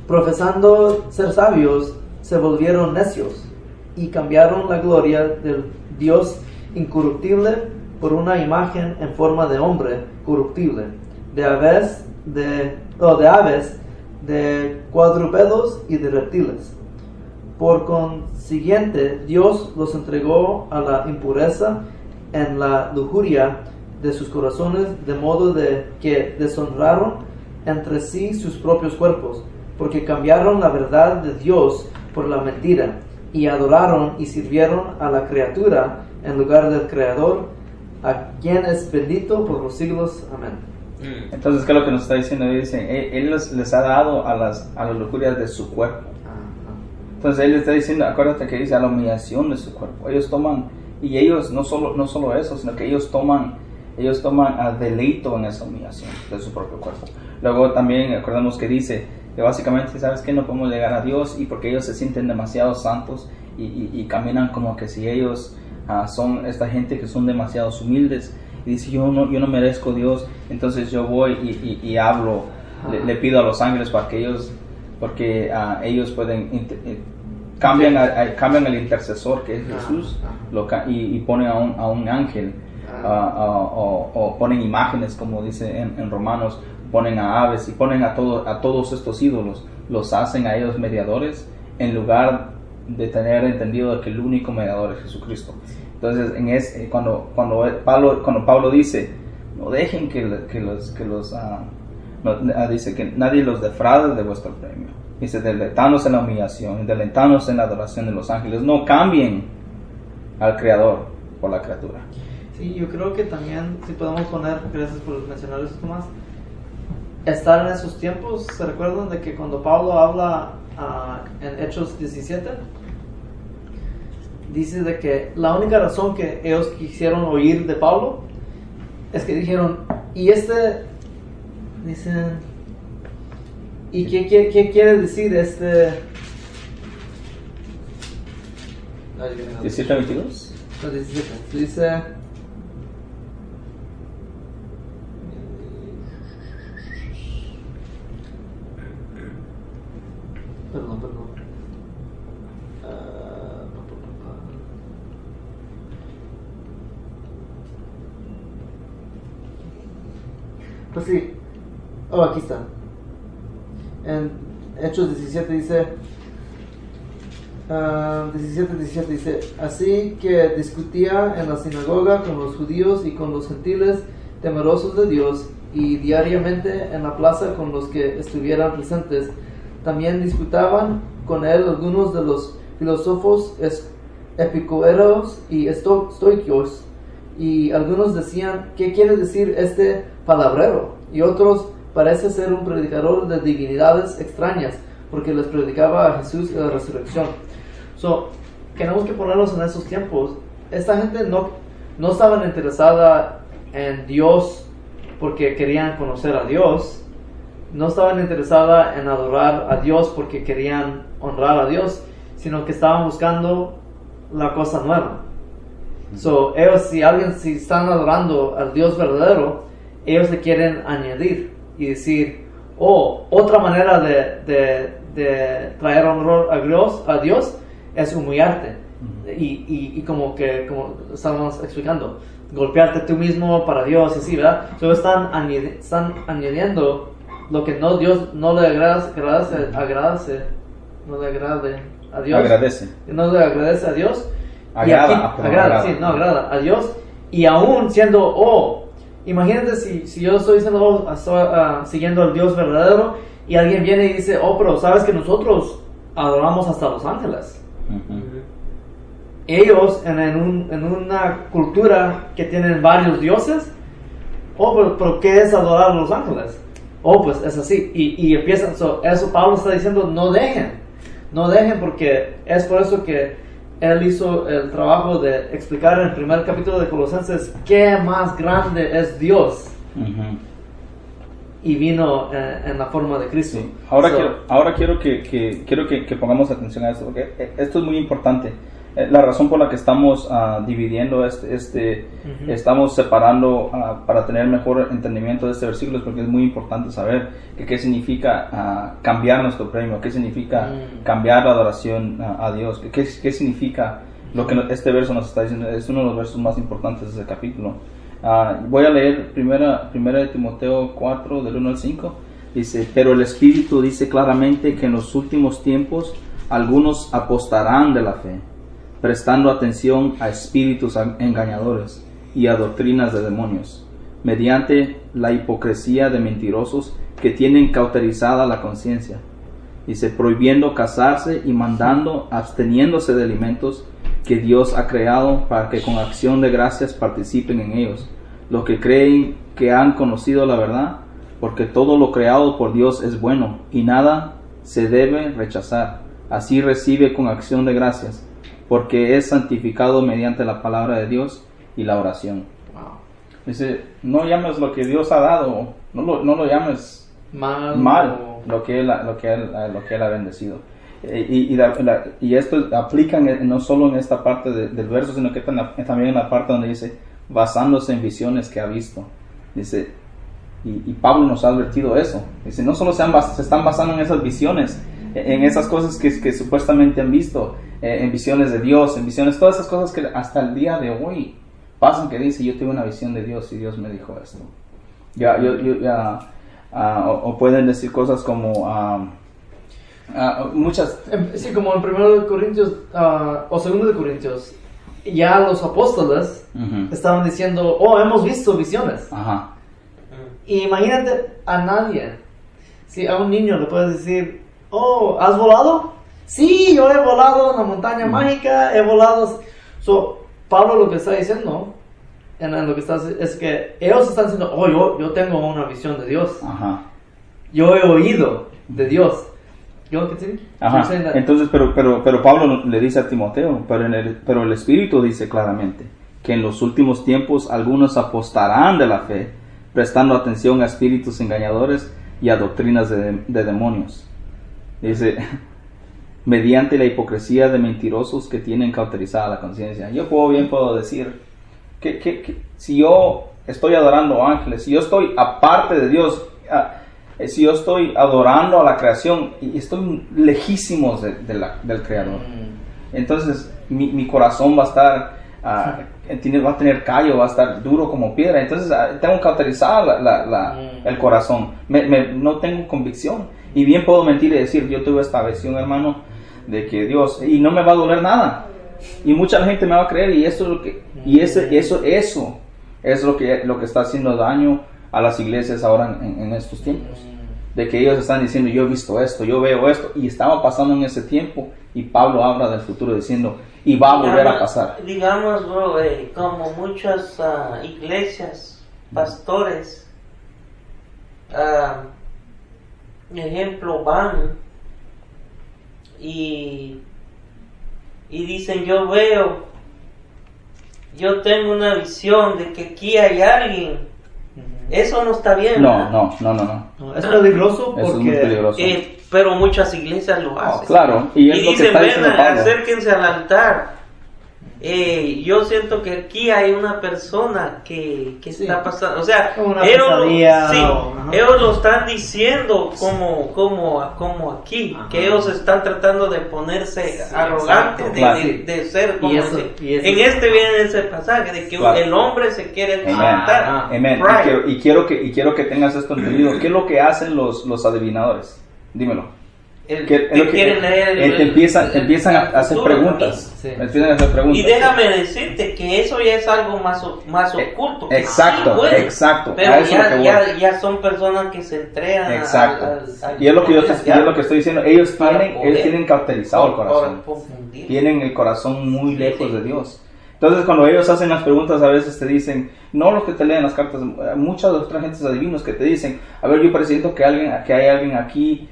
profesando ser sabios, se volvieron necios y cambiaron la gloria del Dios incorruptible por una imagen en forma de hombre corruptible, de aves, de cuadrúpedos y de reptiles. Por consiguiente, Dios los entregó a la impureza en la lujuria de sus corazones, de modo de que deshonraron entre sí sus propios cuerpos, porque cambiaron la verdad de Dios por la mentira, y adoraron y sirvieron a la criatura en lugar del Creador, a quien es bendito por los siglos. Amén. Entonces, ¿qué es lo que nos está diciendo? Dice, Él les ha dado a las lujurias de su cuerpo. Entonces Él está diciendo, acuérdate que dice a la humillación de su cuerpo. Ellos toman, y ellos no solo eso, sino que ellos toman a deleito en esa humillación de su propio cuerpo. Luego también acordamos que dice que básicamente, ¿sabes qué? No podemos llegar a Dios, y porque ellos se sienten demasiado santos y caminan como que si ellos son esta gente que son demasiado humildes, y dice, yo no merezco Dios, entonces yo voy y hablo, le pido a los ángeles para que ellos, porque ellos pueden cambian al intercesor que es Jesús, y ponen a un ángel, o ponen imágenes, como dice en Romanos, ponen a aves y ponen a todos estos ídolos, los hacen a ellos mediadores en lugar de tener entendido que el único mediador es Jesucristo. Entonces cuando Pablo dice, no dejen dice que nadie los defraude de vuestro premio, dice, deleitanos en la humillación, deleitanos en la adoración de los ángeles, no cambien al Creador por la criatura. Sí, yo creo que también, si podemos poner, gracias por mencionar eso, Tomás, estar en esos tiempos. ¿Se recuerdan de que cuando Pablo habla en Hechos 17, dice de que la única razón que ellos quisieron oír de Pablo es que dijeron, dicen, ¿y qué quiere decir este? 17:22. No, 17. Dice, perdón. Pues sí. Oh, aquí está. En Hechos 17 dice, 17 dice, así que discutía en la sinagoga con los judíos y con los gentiles temerosos de Dios, y diariamente en la plaza con los que estuvieran presentes. También disputaban con él algunos de los filósofos epicureos y estoicos, y algunos decían, ¿qué quiere decir este palabrero? Y otros, parece ser un predicador de divinidades extrañas, porque les predicaba a Jesús y la resurrección. Tenemos que ponernos en esos tiempos. Esta gente no estaban interesada en Dios porque querían conocer a Dios, no estaban interesada en adorar a Dios porque querían honrar a Dios, sino que estaban buscando la cosa nueva. Ellos, si están adorando al Dios verdadero, ellos le quieren añadir y decir, otra manera de traer honor a Dios es humillarte, y como estábamos explicando, golpearte tú mismo para Dios, y así, ¿verdad? Están añadiendo lo que Dios no le agradece a Dios. No le agradece a Dios. Agrada a Dios. Y aún siendo, imagínate si yo estoy diciendo, siguiendo al Dios verdadero, y alguien viene y dice, pero sabes que nosotros adoramos hasta los ángeles. Ellos en una cultura que tienen varios dioses, pero ¿qué es adorar a los ángeles? Pues es así, y empiezan, eso Pablo está diciendo, no dejen, porque es por eso que él hizo el trabajo de explicar en el primer capítulo de Colosenses qué más grande es Dios, y vino en la forma de Cristo. Sí. Ahora quiero que pongamos atención a esto, porque esto es muy importante. la razón por la que estamos dividiendo estamos separando para tener mejor entendimiento de este versículo, es porque es muy importante saber qué significa cambiar nuestro premio, qué significa cambiar la adoración a Dios, qué significa lo que este verso nos está diciendo. Es uno de los versos más importantes de ese capítulo. Voy a leer primera de Timoteo 4 del 1 al 5. Dice: pero el Espíritu dice claramente que en los últimos tiempos algunos apostarán de la fe, prestando atención a espíritus engañadores y a doctrinas de demonios, mediante la hipocresía de mentirosos que tienen cauterizada la conciencia. Dice: prohibiendo casarse y mandando absteniéndose de alimentos que Dios ha creado para que con acción de gracias participen en ellos, los que creen que han conocido la verdad, porque todo lo creado por Dios es bueno y nada se debe rechazar. Así recibe con acción de gracias, porque es santificado mediante la palabra de Dios y la oración. Wow. Dice: no llames lo que Dios ha dado, no lo llames mal lo que él ha bendecido. Y esto aplica no solo en esta parte del verso, sino que también en la parte donde dice basándose en visiones que ha visto. Dice, y Pablo nos ha advertido eso. Dice: no solo se están basando en esas visiones, en esas cosas que supuestamente han visto, en visiones de Dios, en visiones, todas esas cosas que hasta el día de hoy pasan, que dice: yo tuve una visión de Dios y Dios me dijo esto. O pueden decir cosas como muchas. Sí, como en 1 de Corintios o 2 de Corintios, ya los apóstoles estaban diciendo: hemos visto visiones. Ajá. Y imagínate a nadie, si a un niño le puedes decir: ¿has volado? Sí, yo he volado en la montaña mágica, he volado. Pablo lo que está diciendo es que ellos están diciendo: yo tengo una visión de Dios. Ajá. Yo he oído de Dios. ¿Yo qué sé? Ajá. Entonces, pero Pablo le dice a Timoteo, pero el Espíritu dice claramente que en los últimos tiempos algunos apostarán de la fe, prestando atención a espíritus engañadores y a doctrinas de demonios. Dice: mediante la hipocresía de mentirosos que tienen cauterizada la conciencia. Yo puedo decir que si yo estoy adorando ángeles, si yo estoy aparte de Dios, si yo estoy adorando a la creación y estoy lejísimos del Creador, entonces mi corazón va a estar va a tener callo, va a estar duro como piedra. Entonces tengo cauterizada el corazón, no tengo convicción, y bien puedo mentir y decir: yo tuve esta visión, hermano, de que Dios, y no me va a doler nada, y mucha gente me va a creer, y eso es lo que eso es lo que está haciendo daño a las iglesias ahora en estos tiempos, de que ellos están diciendo: yo he visto esto, yo veo esto, y estaba pasando en ese tiempo, y Pablo habla del futuro diciendo: y va a volver a pasar. Digamos, bro, como muchas iglesias, pastores, ejemplo, van y dicen: yo tengo una visión de que aquí hay alguien. Eso no está bien. No. Es peligroso porque... Eso es muy peligroso. Pero muchas iglesias lo hacen. Claro. Y es lo que dicen: está diciendo Pablo. Acérquense al altar. Yo siento que aquí hay una persona que está pasando, o sea, ellos lo están diciendo como aquí, que ellos están tratando de ponerse arrogantes, de ser como en este viene ese pasaje de que el hombre se quiere levantar. Amén. Y quiero que tengas esto entendido. ¿Qué es lo que hacen los adivinadores? Dímelo. Empiezan a hacer preguntas. Sí. Empiezan a hacer preguntas. Y déjame decirte que eso ya es algo más oculto. Exacto. Pero ya son personas que se entregan. Exacto. Y es lo que yo estoy diciendo. Ellos tienen cauterizado el corazón. Tienen el corazón muy lejos de Dios. Entonces, cuando ellos hacen las preguntas, a veces te dicen, no los que te leen las cartas, muchas otras gentes adivinos que te dicen: a ver, yo presiento que hay alguien aquí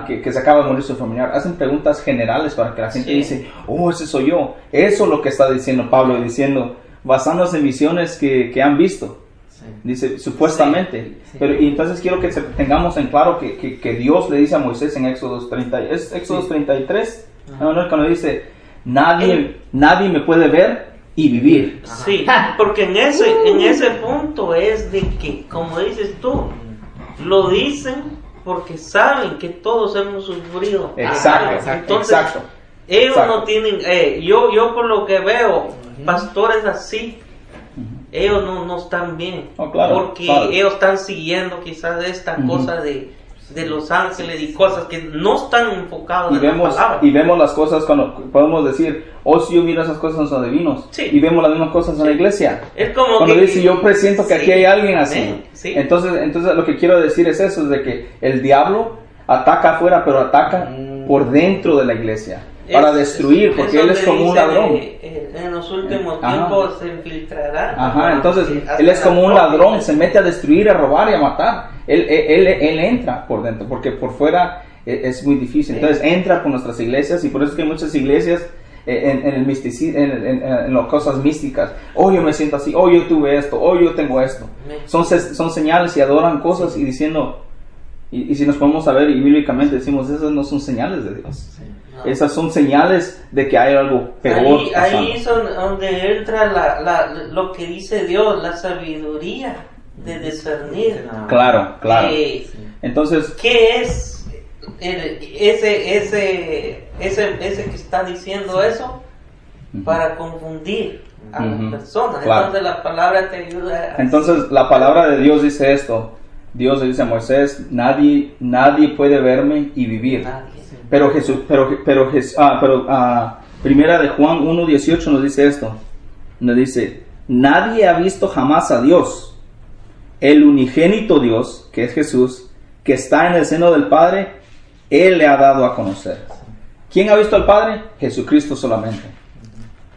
que se acaba de morir su familiar. Hacen preguntas generales para que la gente dice: ese soy yo. Eso es lo que está diciendo Pablo, diciendo, basándose en visiones que han visto. Dice, supuestamente. Pero y entonces quiero que tengamos en claro que Dios le dice a Moisés en Éxodos 30, ¿es Éxodos 33? No, cuando dice, nadie me puede ver y vivir. Sí, porque en ese punto es de que, como dices tú, lo dicen porque saben que todos hemos sufrido. Exacto, Entonces, exacto. ellos Exacto. no tienen, yo por lo que veo, pastores así, ellos no están bien, Oh, claro, porque claro. ellos están siguiendo quizás esta cosa de los ángeles y cosas que no están enfocados en la palabra. Y vemos las cosas cuando podemos decir, si yo miro esas cosas son divinos. Sí. Y vemos las mismas cosas en la iglesia. Es como Cuando que dice, yo presiento que sí, aquí hay alguien así. amén, sí. Entonces lo que quiero decir es eso, es de que el diablo ataca afuera, pero ataca por dentro de la iglesia. Para destruir, porque él es como un ladrón. En los últimos Ajá. tiempos se infiltrará. Ajá, entonces Hasta él es como un la ladrón, propia- se mete a destruir, a robar y a matar. Él entra por dentro, porque por fuera es muy difícil. Entonces entra por nuestras iglesias, y por eso es que hay muchas iglesias en el misticismo, en las cosas místicas. Yo me siento así, yo tuve esto, yo tengo esto. Son señales y adoran cosas y diciendo, y si nos podemos saber y bíblicamente decimos, esas no son señales de Dios. No. Esas son señales de que hay algo peor. Ahí es donde entra lo que dice Dios, la sabiduría de discernir. Claro. Entonces, ¿Qué es ese que está diciendo eso? Para confundir a las personas. Claro. Entonces la palabra te ayuda a... Entonces la palabra de Dios dice esto. Dios le dice a Moisés, nadie puede verme y vivir. Nadie. Pero primera de Juan 1:18 nos dice esto. Nos dice, nadie ha visto jamás a Dios. El unigénito Dios, que es Jesús, que está en el seno del Padre, Él le ha dado a conocer. ¿Quién ha visto al Padre? Jesucristo solamente.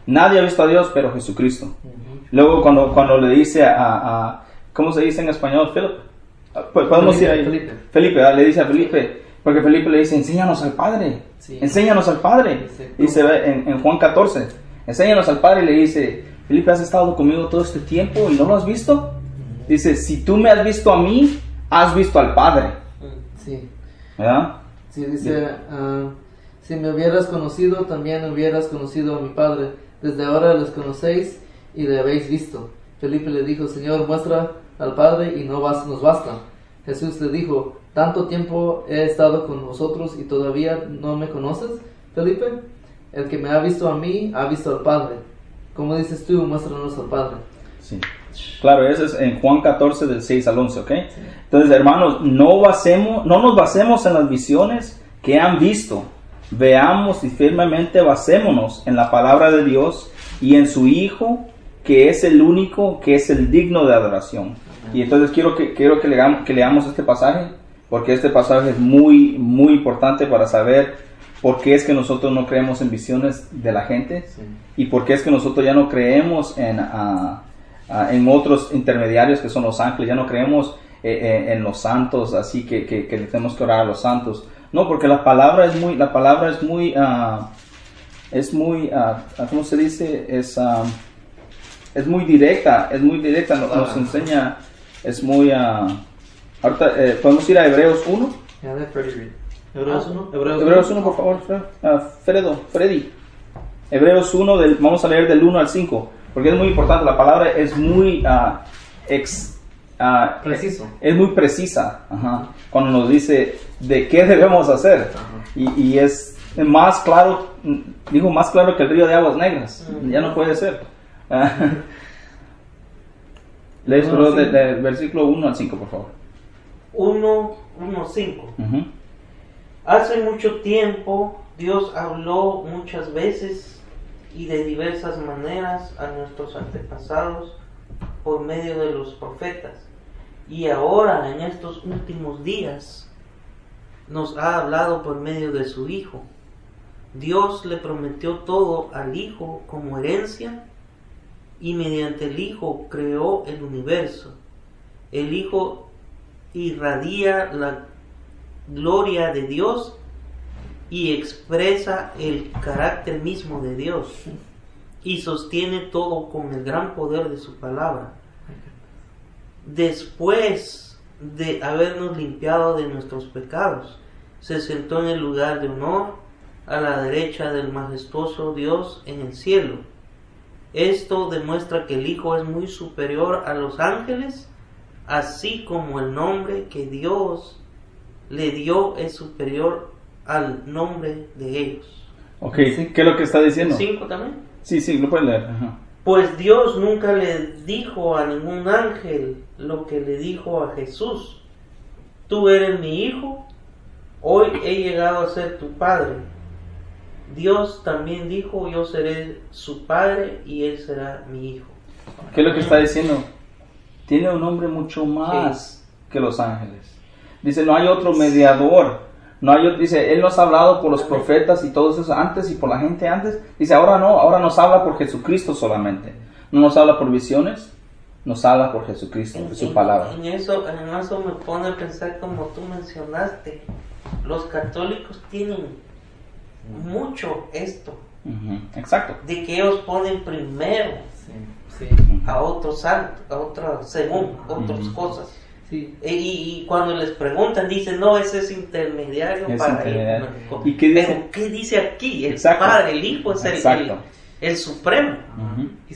Nadie ha visto a Dios, pero Jesucristo. Luego cuando le dice ¿cómo se dice en español? Philip. Podemos ir ahí. Felipe, le dice a Felipe, porque Felipe le dice, enséñanos al Padre. Sí. Enséñanos al Padre. Dice en Juan 14, enséñanos al Padre, y le dice, Felipe, ¿has estado conmigo todo este tiempo y no lo has visto? Dice, si tú me has visto a mí, has visto al Padre. Sí. ¿Verdad? Sí, dice, si me hubieras conocido, también hubieras conocido a mi Padre. Desde ahora les conocéis y le habéis visto. Felipe le dijo, Señor, muestra al Padre y nos basta. Jesús le dijo, ¿tanto tiempo he estado con vosotros y todavía no me conoces, Felipe? El que me ha visto a mí, ha visto al Padre. Como dices tú, muéstranos al Padre. Sí. Claro, eso es en Juan 14 del 6 al 11, ¿ok? Entonces, hermanos, no nos basemos en las visiones que han visto. Veamos y firmemente basémonos en la palabra de Dios y en su Hijo, que es el único, que es el digno de adoración. Y entonces quiero que leamos este pasaje, porque este pasaje es muy, muy importante para saber por qué es que nosotros no creemos en visiones de la gente, y por qué es que nosotros ya no creemos en otros intermediarios que son los ángeles, ya no creemos en los santos, así que le tenemos que orar a los santos. No, porque la palabra es muy, ¿cómo se dice? Es muy directa, nos enseña, es muy, ahorita, podemos ir a Hebreos 1. ¿Hebreos 1? Hebreos 1, por favor, Freddy. Hebreos 1, vamos a leer del 1 al 5, porque es muy importante, la palabra es muy Preciso. Es muy precisa, cuando nos dice de qué debemos hacer, y es más claro, más claro que el río de aguas negras, ya no puede ser. Lees del versículo 1 al 5, por favor. 1:5. Hace mucho tiempo Dios habló muchas veces y de diversas maneras a nuestros antepasados por medio de los profetas, y ahora en estos últimos días nos ha hablado por medio de su Hijo. Dios le prometió todo al Hijo como herencia, y mediante el Hijo creó el universo. El Hijo irradia la gloria de Dios y expresa el carácter mismo de Dios, y sostiene todo con el gran poder de su palabra. Después de habernos limpiado de nuestros pecados, se sentó en el lugar de honor a la derecha del majestuoso Dios en el cielo. Esto demuestra que el Hijo es muy superior a los ángeles, así como el nombre que Dios le dio es superior al nombre de ellos. Ok, ¿qué es lo que está diciendo? 5 también. Sí, lo puedes leer. Ajá. Pues Dios nunca le dijo a ningún ángel lo que le dijo a Jesús: tú eres mi hijo, hoy he llegado a ser tu padre. Dios también dijo: yo seré su padre y él será mi hijo. ¿Qué es lo que está diciendo? Tiene un nombre mucho más que los ángeles. Dice, no hay otro mediador. No hay otro, dice, Él nos ha hablado por los profetas y todos esos antes y por la gente antes. Dice, ahora no, ahora nos habla por Jesucristo solamente. No nos habla por visiones, nos habla por Jesucristo, por su palabra. En eso me pone a pensar, como tú mencionaste, los católicos tienen mucho esto, Exacto. de que ellos ponen primero a otros santos, a otras, según otras cosas. Sí. Y cuando les preguntan, dicen, no, ese es intermediario para intermediario. ellos. ¿Y qué dice? Pero ¿qué dice aquí? El Exacto. Padre, el Hijo es el supremo.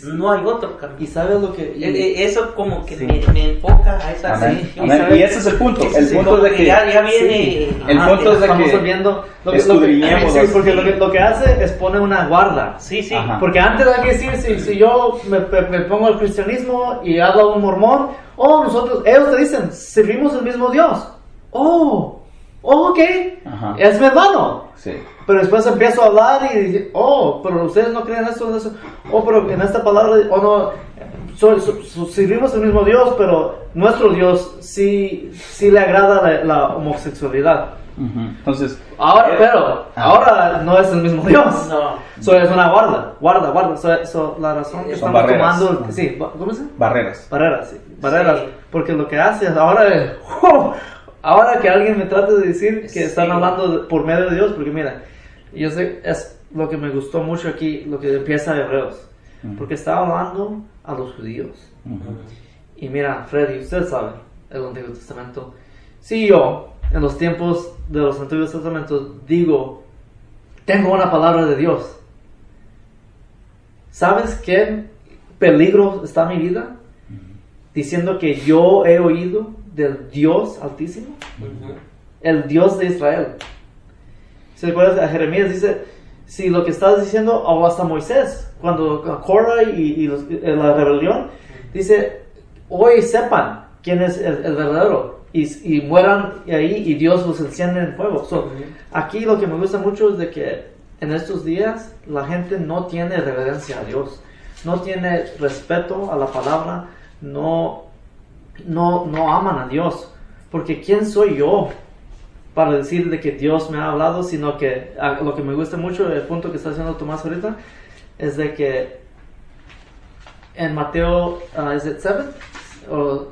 No hay otro camino. Y sabes lo que... Eso como que Sí. me enfoca a esa Amén. religión. Amén. Y ese es el punto. El punto es de que ya viene. Sí. El punto es de Estamos que viendo escudriñemos sí, las- porque lo que hace es poner una guarda. Sí, sí. Ajá. Porque antes hay que decir, si yo me pongo al cristianismo y hablo un mormón, ellos te dicen, servimos el mismo Dios. Ok, Ajá. es mi hermano. Sí. Pero después empiezo a hablar y dice, pero ustedes no creen eso. Pero en esta palabra, no, servimos el mismo Dios, pero nuestro Dios sí le agrada la homosexualidad. Entonces, Ahora no es el mismo Dios. No. Es una guarda. La razón que Son estamos barreras. tomando, sí, ¿cómo se dice? barreras. Barreras, sí, barreras. Sí. Porque lo que hace es ahora que alguien me trate de decir que están Sí. hablando por medio de Dios, porque mira, yo sé, es lo que me gustó mucho aquí, lo que empieza Hebreos, porque está hablando a los judíos. Y mira, Freddy, usted sabe el Antiguo Testamento. Si yo, en los tiempos de los Antiguos Testamentos, digo, tengo una palabra de Dios, ¿sabes qué peligro está mi vida? Diciendo que yo he oído del Dios Altísimo, el Dios de Israel. ¿Se acuerdan? A Jeremías dice, si lo que estás diciendo, o hasta Moisés, cuando Corra y la rebelión, dice, hoy sepan quién es el verdadero, y mueran ahí y Dios los enciende en fuego. Aquí lo que me gusta mucho es de que en estos días la gente no tiene reverencia a Dios, no tiene respeto a la palabra, no aman a Dios, porque ¿quién soy yo para decir de que Dios me ha hablado? Sino que lo que me gusta mucho, el punto que está haciendo Tomás ahorita, es de que en Mateo, ¿es it 7? ¿O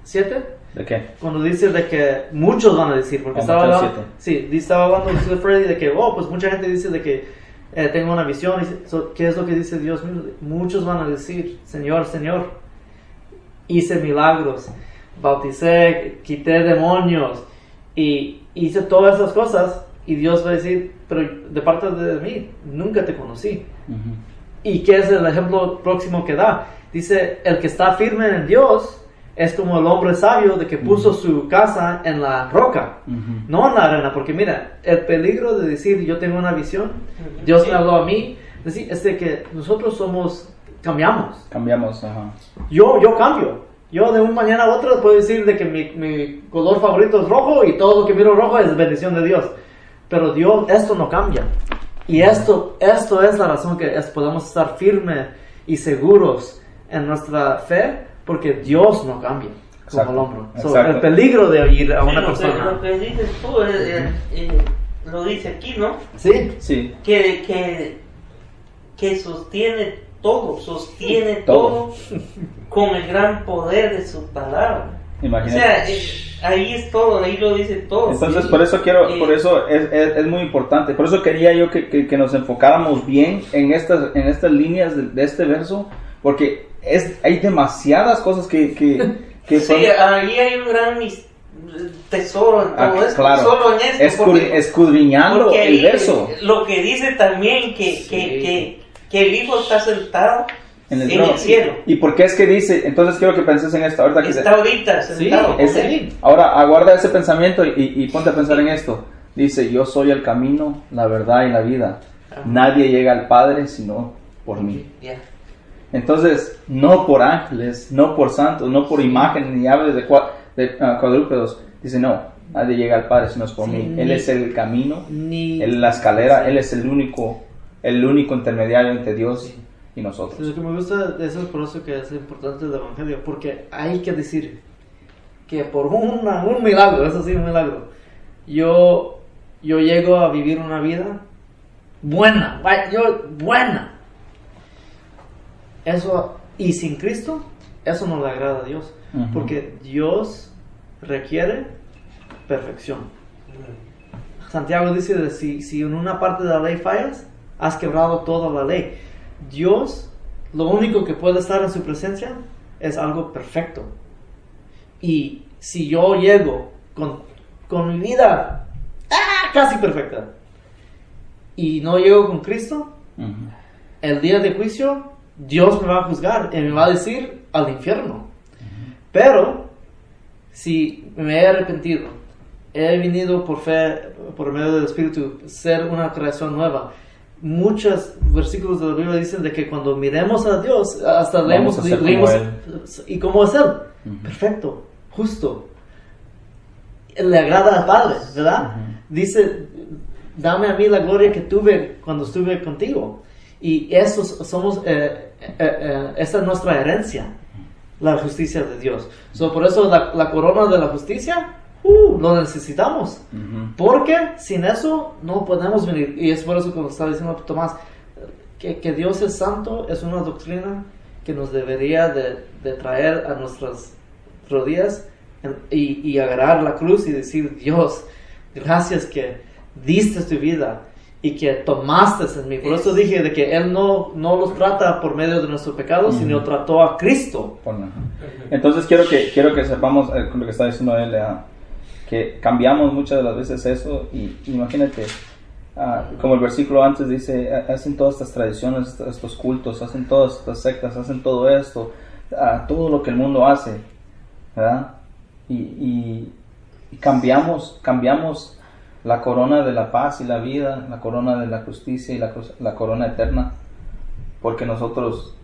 7? ¿De qué? Cuando dice de que muchos van a decir, porque estaba Mateo hablando, estaba hablando de Freddy de que, pues mucha gente dice de que tengo una visión, ¿qué es lo que dice Dios mismo? Muchos van a decir, Señor, Señor, hice milagros, bauticé, quité demonios y hice todas esas cosas, y Dios va a decir, pero de parte de mí, nunca te conocí. ¿Y qué es el ejemplo próximo que da? Dice, el que está firme en Dios es como el hombre sabio de que puso su casa en la roca, no en la arena, porque mira, el peligro de decir yo tengo una visión, Dios me habló a mí, es de que nosotros cambiamos, ajá. yo cambio, yo de un mañana a otro puedo decir de que mi color favorito es rojo y todo lo que miro rojo es bendición de Dios, pero Dios, esto no cambia, y esto es la razón que podemos estar firmes y seguros en nuestra fe, porque Dios no cambia como el hombre. El peligro de oír a una persona. Lo que dices tú lo dice aquí, ¿no? Sí. Que sostiene todo con el gran poder de su palabra. Imagínate. O sea, ahí es todo, ahí lo dice todo. Entonces, por eso es muy importante. Por eso quería yo que nos enfocáramos bien en estas líneas de este verso, porque hay demasiadas cosas que sí, ahí hay un gran tesoro en todo esto, claro. solo en esto. Escudriñando porque el verso. Lo que dice también que el Hijo está sentado en el cielo. ¿Y por qué es que dice? Entonces quiero que penses en esto. Ahorita Está ahorita sentado. Ahora aguarda ese pensamiento y ponte a pensar en esto. Dice, yo soy el camino, la verdad y la vida. Nadie llega al Padre sino por mí. Yeah. Entonces, no por ángeles, no por santos, no por imágenes ni aves de cuadrúpedos. Dice, no, nadie llega al Padre sino por mí. Él es el camino, Él es la escalera, Él es el único intermediario entre Dios y nosotros. Lo que me gusta de eso es por eso que es importante el Evangelio, porque hay que decir que por un milagro, eso sí, un milagro, yo llego a vivir una vida buena. Eso, y sin Cristo, eso no le agrada a Dios, porque Dios requiere perfección. Santiago dice de si en una parte de la ley fallas, has quebrado toda la ley. Dios, lo único que puede estar en su presencia es algo perfecto. Y si yo llego con mi vida casi perfecta y no llego con Cristo, el día de juicio Dios me va a juzgar y me va a decir al infierno. Pero si me he arrepentido, he venido por fe, por medio del Espíritu, ser una creación nueva. Muchos versículos de la Biblia dicen de que cuando miremos a Dios, hasta leemos ¿y cómo es Él? Perfecto, justo, le agrada al Padre, ¿verdad? Dice, dame a mí la gloria que tuve cuando estuve contigo. Y eso somos, esa es nuestra herencia, la justicia de Dios. Por eso la corona de la justicia, lo necesitamos. Porque sin eso no podemos venir. Y es por eso, como está diciendo Tomás, que Dios es santo es una doctrina que nos debería de traer a nuestras rodillas y agarrar la cruz y decir, Dios, gracias que diste tu vida y que tomaste en mí. Por eso dije de que Él no los trata por medio de nuestro pecado, sino trató a Cristo. Entonces quiero que sepamos con lo que está diciendo él, que cambiamos muchas de las veces eso. Y imagínate, como el versículo antes dice, hacen todas estas tradiciones, estos cultos, hacen todas estas sectas, hacen todo esto, todo lo que el mundo hace, ¿verdad? Y cambiamos la corona de la paz y la vida, la corona de la justicia y la corona eterna, porque nosotros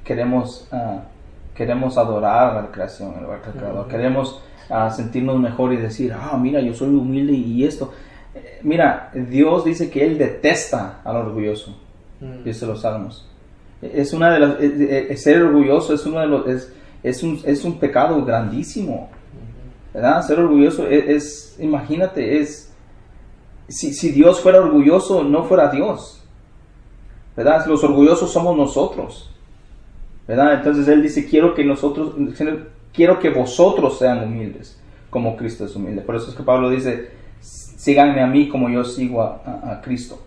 queremos adorar a la creación, al Creador. Queremos sentirnos mejor y decir, mira, yo soy humilde y esto. Mira, Dios dice que Él detesta al orgulloso, dice los Salmos. Es una de las, ser orgulloso es uno de los, es un pecado grandísimo, ¿verdad? Ser orgulloso imagínate, si Dios fuera orgulloso, no fuera Dios, ¿verdad? Los orgullosos somos nosotros, ¿verdad? Entonces Él dice, quiero que vosotros sean humildes, como Cristo es humilde. Por eso es que Pablo dice, síganme a mí como yo sigo a Cristo.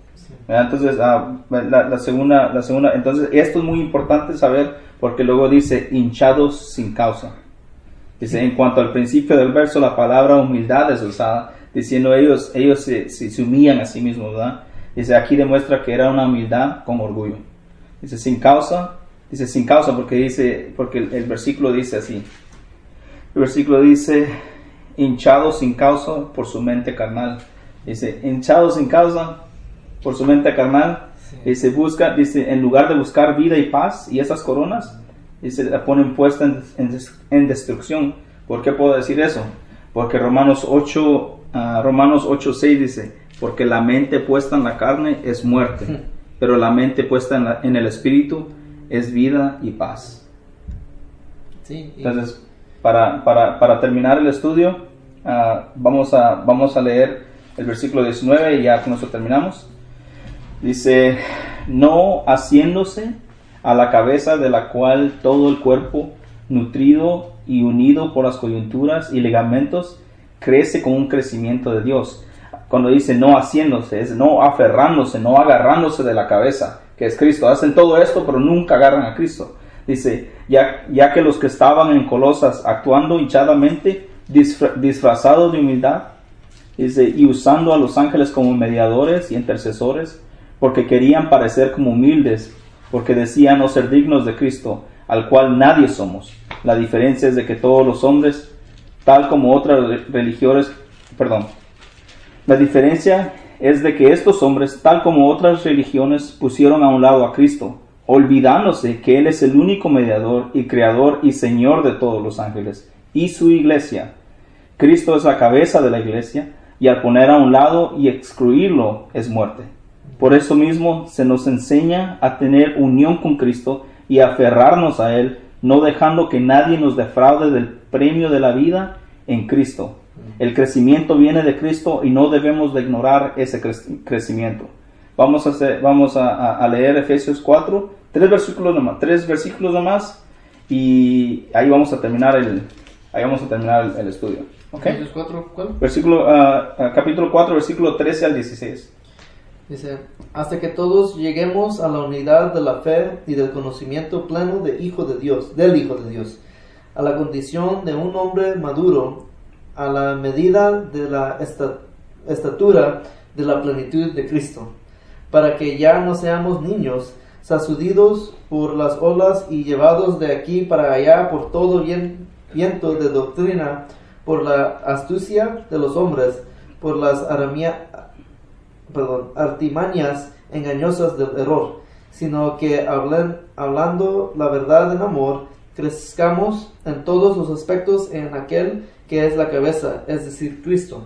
¿Verdad? Entonces, la segunda, entonces esto es muy importante saber, porque luego dice, hinchados sin causa. Dice, en cuanto al principio del verso, la palabra humildad es usada, diciendo ellos se humillan a sí mismos, ¿verdad? Dice, aquí demuestra que era una humildad con orgullo. Dice, sin causa porque el versículo dice así. El versículo dice, hinchados sin causa por su mente carnal. Dice, hinchados sin causa por su mente carnal. Dice, en lugar de buscar vida y paz y esas coronas, dice, la ponen puesta en destrucción. ¿Por qué puedo decir eso? Porque Romanos 8:6 dice, porque la mente puesta en la carne es muerte, pero la mente puesta en el espíritu es vida y paz. Entonces, para terminar el estudio, vamos a leer el versículo 19 y ya con eso terminamos. Dice, no haciéndose a la cabeza, de la cual todo el cuerpo, nutrido y unido por las coyunturas y ligamentos, crece con un crecimiento de Dios. Cuando dice no haciéndose, es no aferrándose, no agarrándose de la cabeza, que es Cristo. Hacen todo esto, pero nunca agarran a Cristo. Dice, ya que los que estaban en Colosas actuando hinchadamente disfrazados de humildad, dice, y usando a los ángeles como mediadores y intercesores, porque querían parecer como humildes, porque decían no ser dignos de Cristo, al cual nadie somos. La diferencia es de que todos los hombres, tal como otras religiones, la diferencia es de que estos hombres, tal como otras religiones, pusieron a un lado a Cristo, olvidándose que Él es el único mediador y creador y Señor de todos los ángeles y su iglesia. Cristo es la cabeza de la iglesia, y al poner a un lado y excluirlo es muerte. Por eso mismo se nos enseña a tener unión con Cristo y aferrarnos a Él, no dejando que nadie nos defraude del premio de la vida en Cristo. El crecimiento viene de Cristo y no debemos de ignorar ese crecimiento. Vamos a leer Efesios 4, 3 versículos nomás, y ahí vamos a terminar el estudio. ¿Okay? Efesios 4, ¿cuál? Capítulo 4, versículo 13 al 16. Dice, hasta que todos lleguemos a la unidad de la fe y del conocimiento pleno del Hijo de Dios, a la condición de un hombre maduro, a la medida de la estatura de la plenitud de Cristo, para que ya no seamos niños, sacudidos por las olas y llevados de aquí para allá por todo viento de doctrina, por la astucia de los hombres, por las artimañas engañosas del error, sino que hablando la verdad en amor, crezcamos en todos los aspectos en aquel que es la cabeza, es decir, Cristo,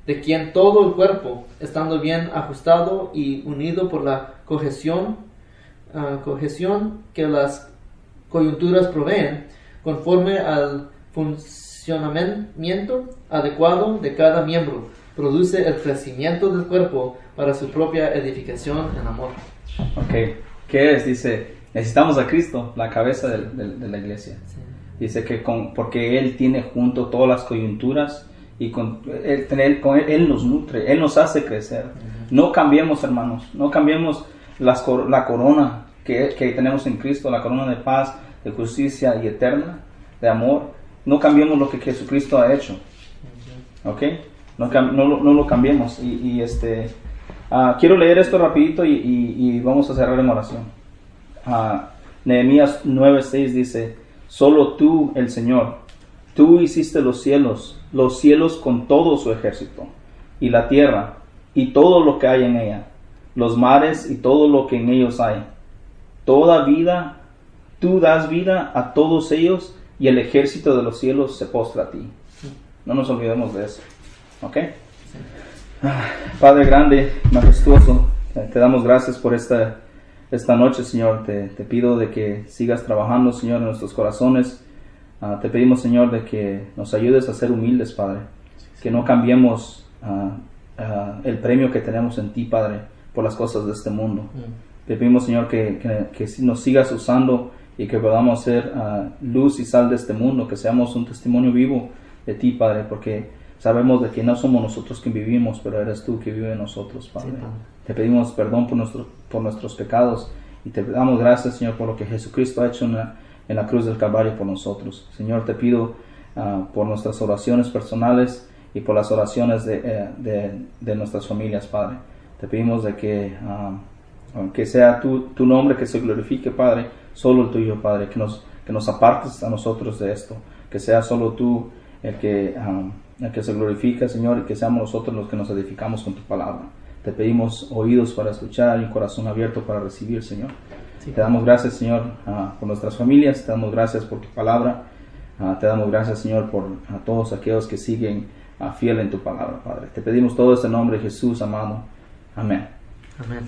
de quien todo el cuerpo, estando bien ajustado y unido por la cohesión que las coyunturas proveen, conforme al funcionamiento adecuado de cada miembro, produce el crecimiento del cuerpo para su propia edificación en amor. Ok, ¿qué es? Dice, necesitamos a Cristo, la cabeza de la iglesia. Sí. Dice que porque Él tiene junto todas las coyunturas y con Él nos nutre, Él nos hace crecer. No cambiemos, hermanos, no cambiemos la corona que tenemos en Cristo, la corona de paz, de justicia y eterna, de amor. No cambiemos lo que Jesucristo ha hecho. ¿Ok? No lo cambiemos. Quiero leer esto rapidito y vamos a cerrar en oración. Nehemías 9:6 dice, solo tú, el Señor, tú hiciste los cielos con todo su ejército, y la tierra, y todo lo que hay en ella, los mares y todo lo que en ellos hay. Toda vida, tú das vida a todos ellos, y el ejército de los cielos se postra a ti. No nos olvidemos de eso. ¿Ok? Padre grande, majestuoso, te damos gracias por esta noche, Señor. Te pido de que sigas trabajando, Señor, en nuestros corazones. Te pedimos, Señor, de que nos ayudes a ser humildes, Padre. Que no cambiemos el premio que tenemos en ti, Padre, por las cosas de este mundo. Te pedimos, Señor, que nos sigas usando y que podamos ser luz y sal de este mundo, que seamos un testimonio vivo de ti, Padre, porque sabemos de que no somos nosotros quien vivimos, pero eres tú que vive en nosotros, Padre. Sí, te pedimos perdón por nuestros pecados y te damos gracias, Señor, por lo que Jesucristo ha hecho en la cruz del Calvario por nosotros. Señor, te pido por nuestras oraciones personales y por las oraciones de nuestras familias, Padre. Te pedimos de que sea tu nombre que se glorifique, Padre, solo el tuyo, Padre, que nos apartes a nosotros de esto, que sea solo tú el que se glorifica, Señor, y que seamos nosotros los que nos edificamos con tu palabra. Te pedimos oídos para escuchar y un corazón abierto para recibir, Señor. Sí. Te damos gracias, Señor, por nuestras familias, te damos gracias por tu palabra, te damos gracias, Señor, por todos aquellos que siguen fiel en tu palabra, Padre. Te pedimos todo este nombre, Jesús amado. Amén. Amén.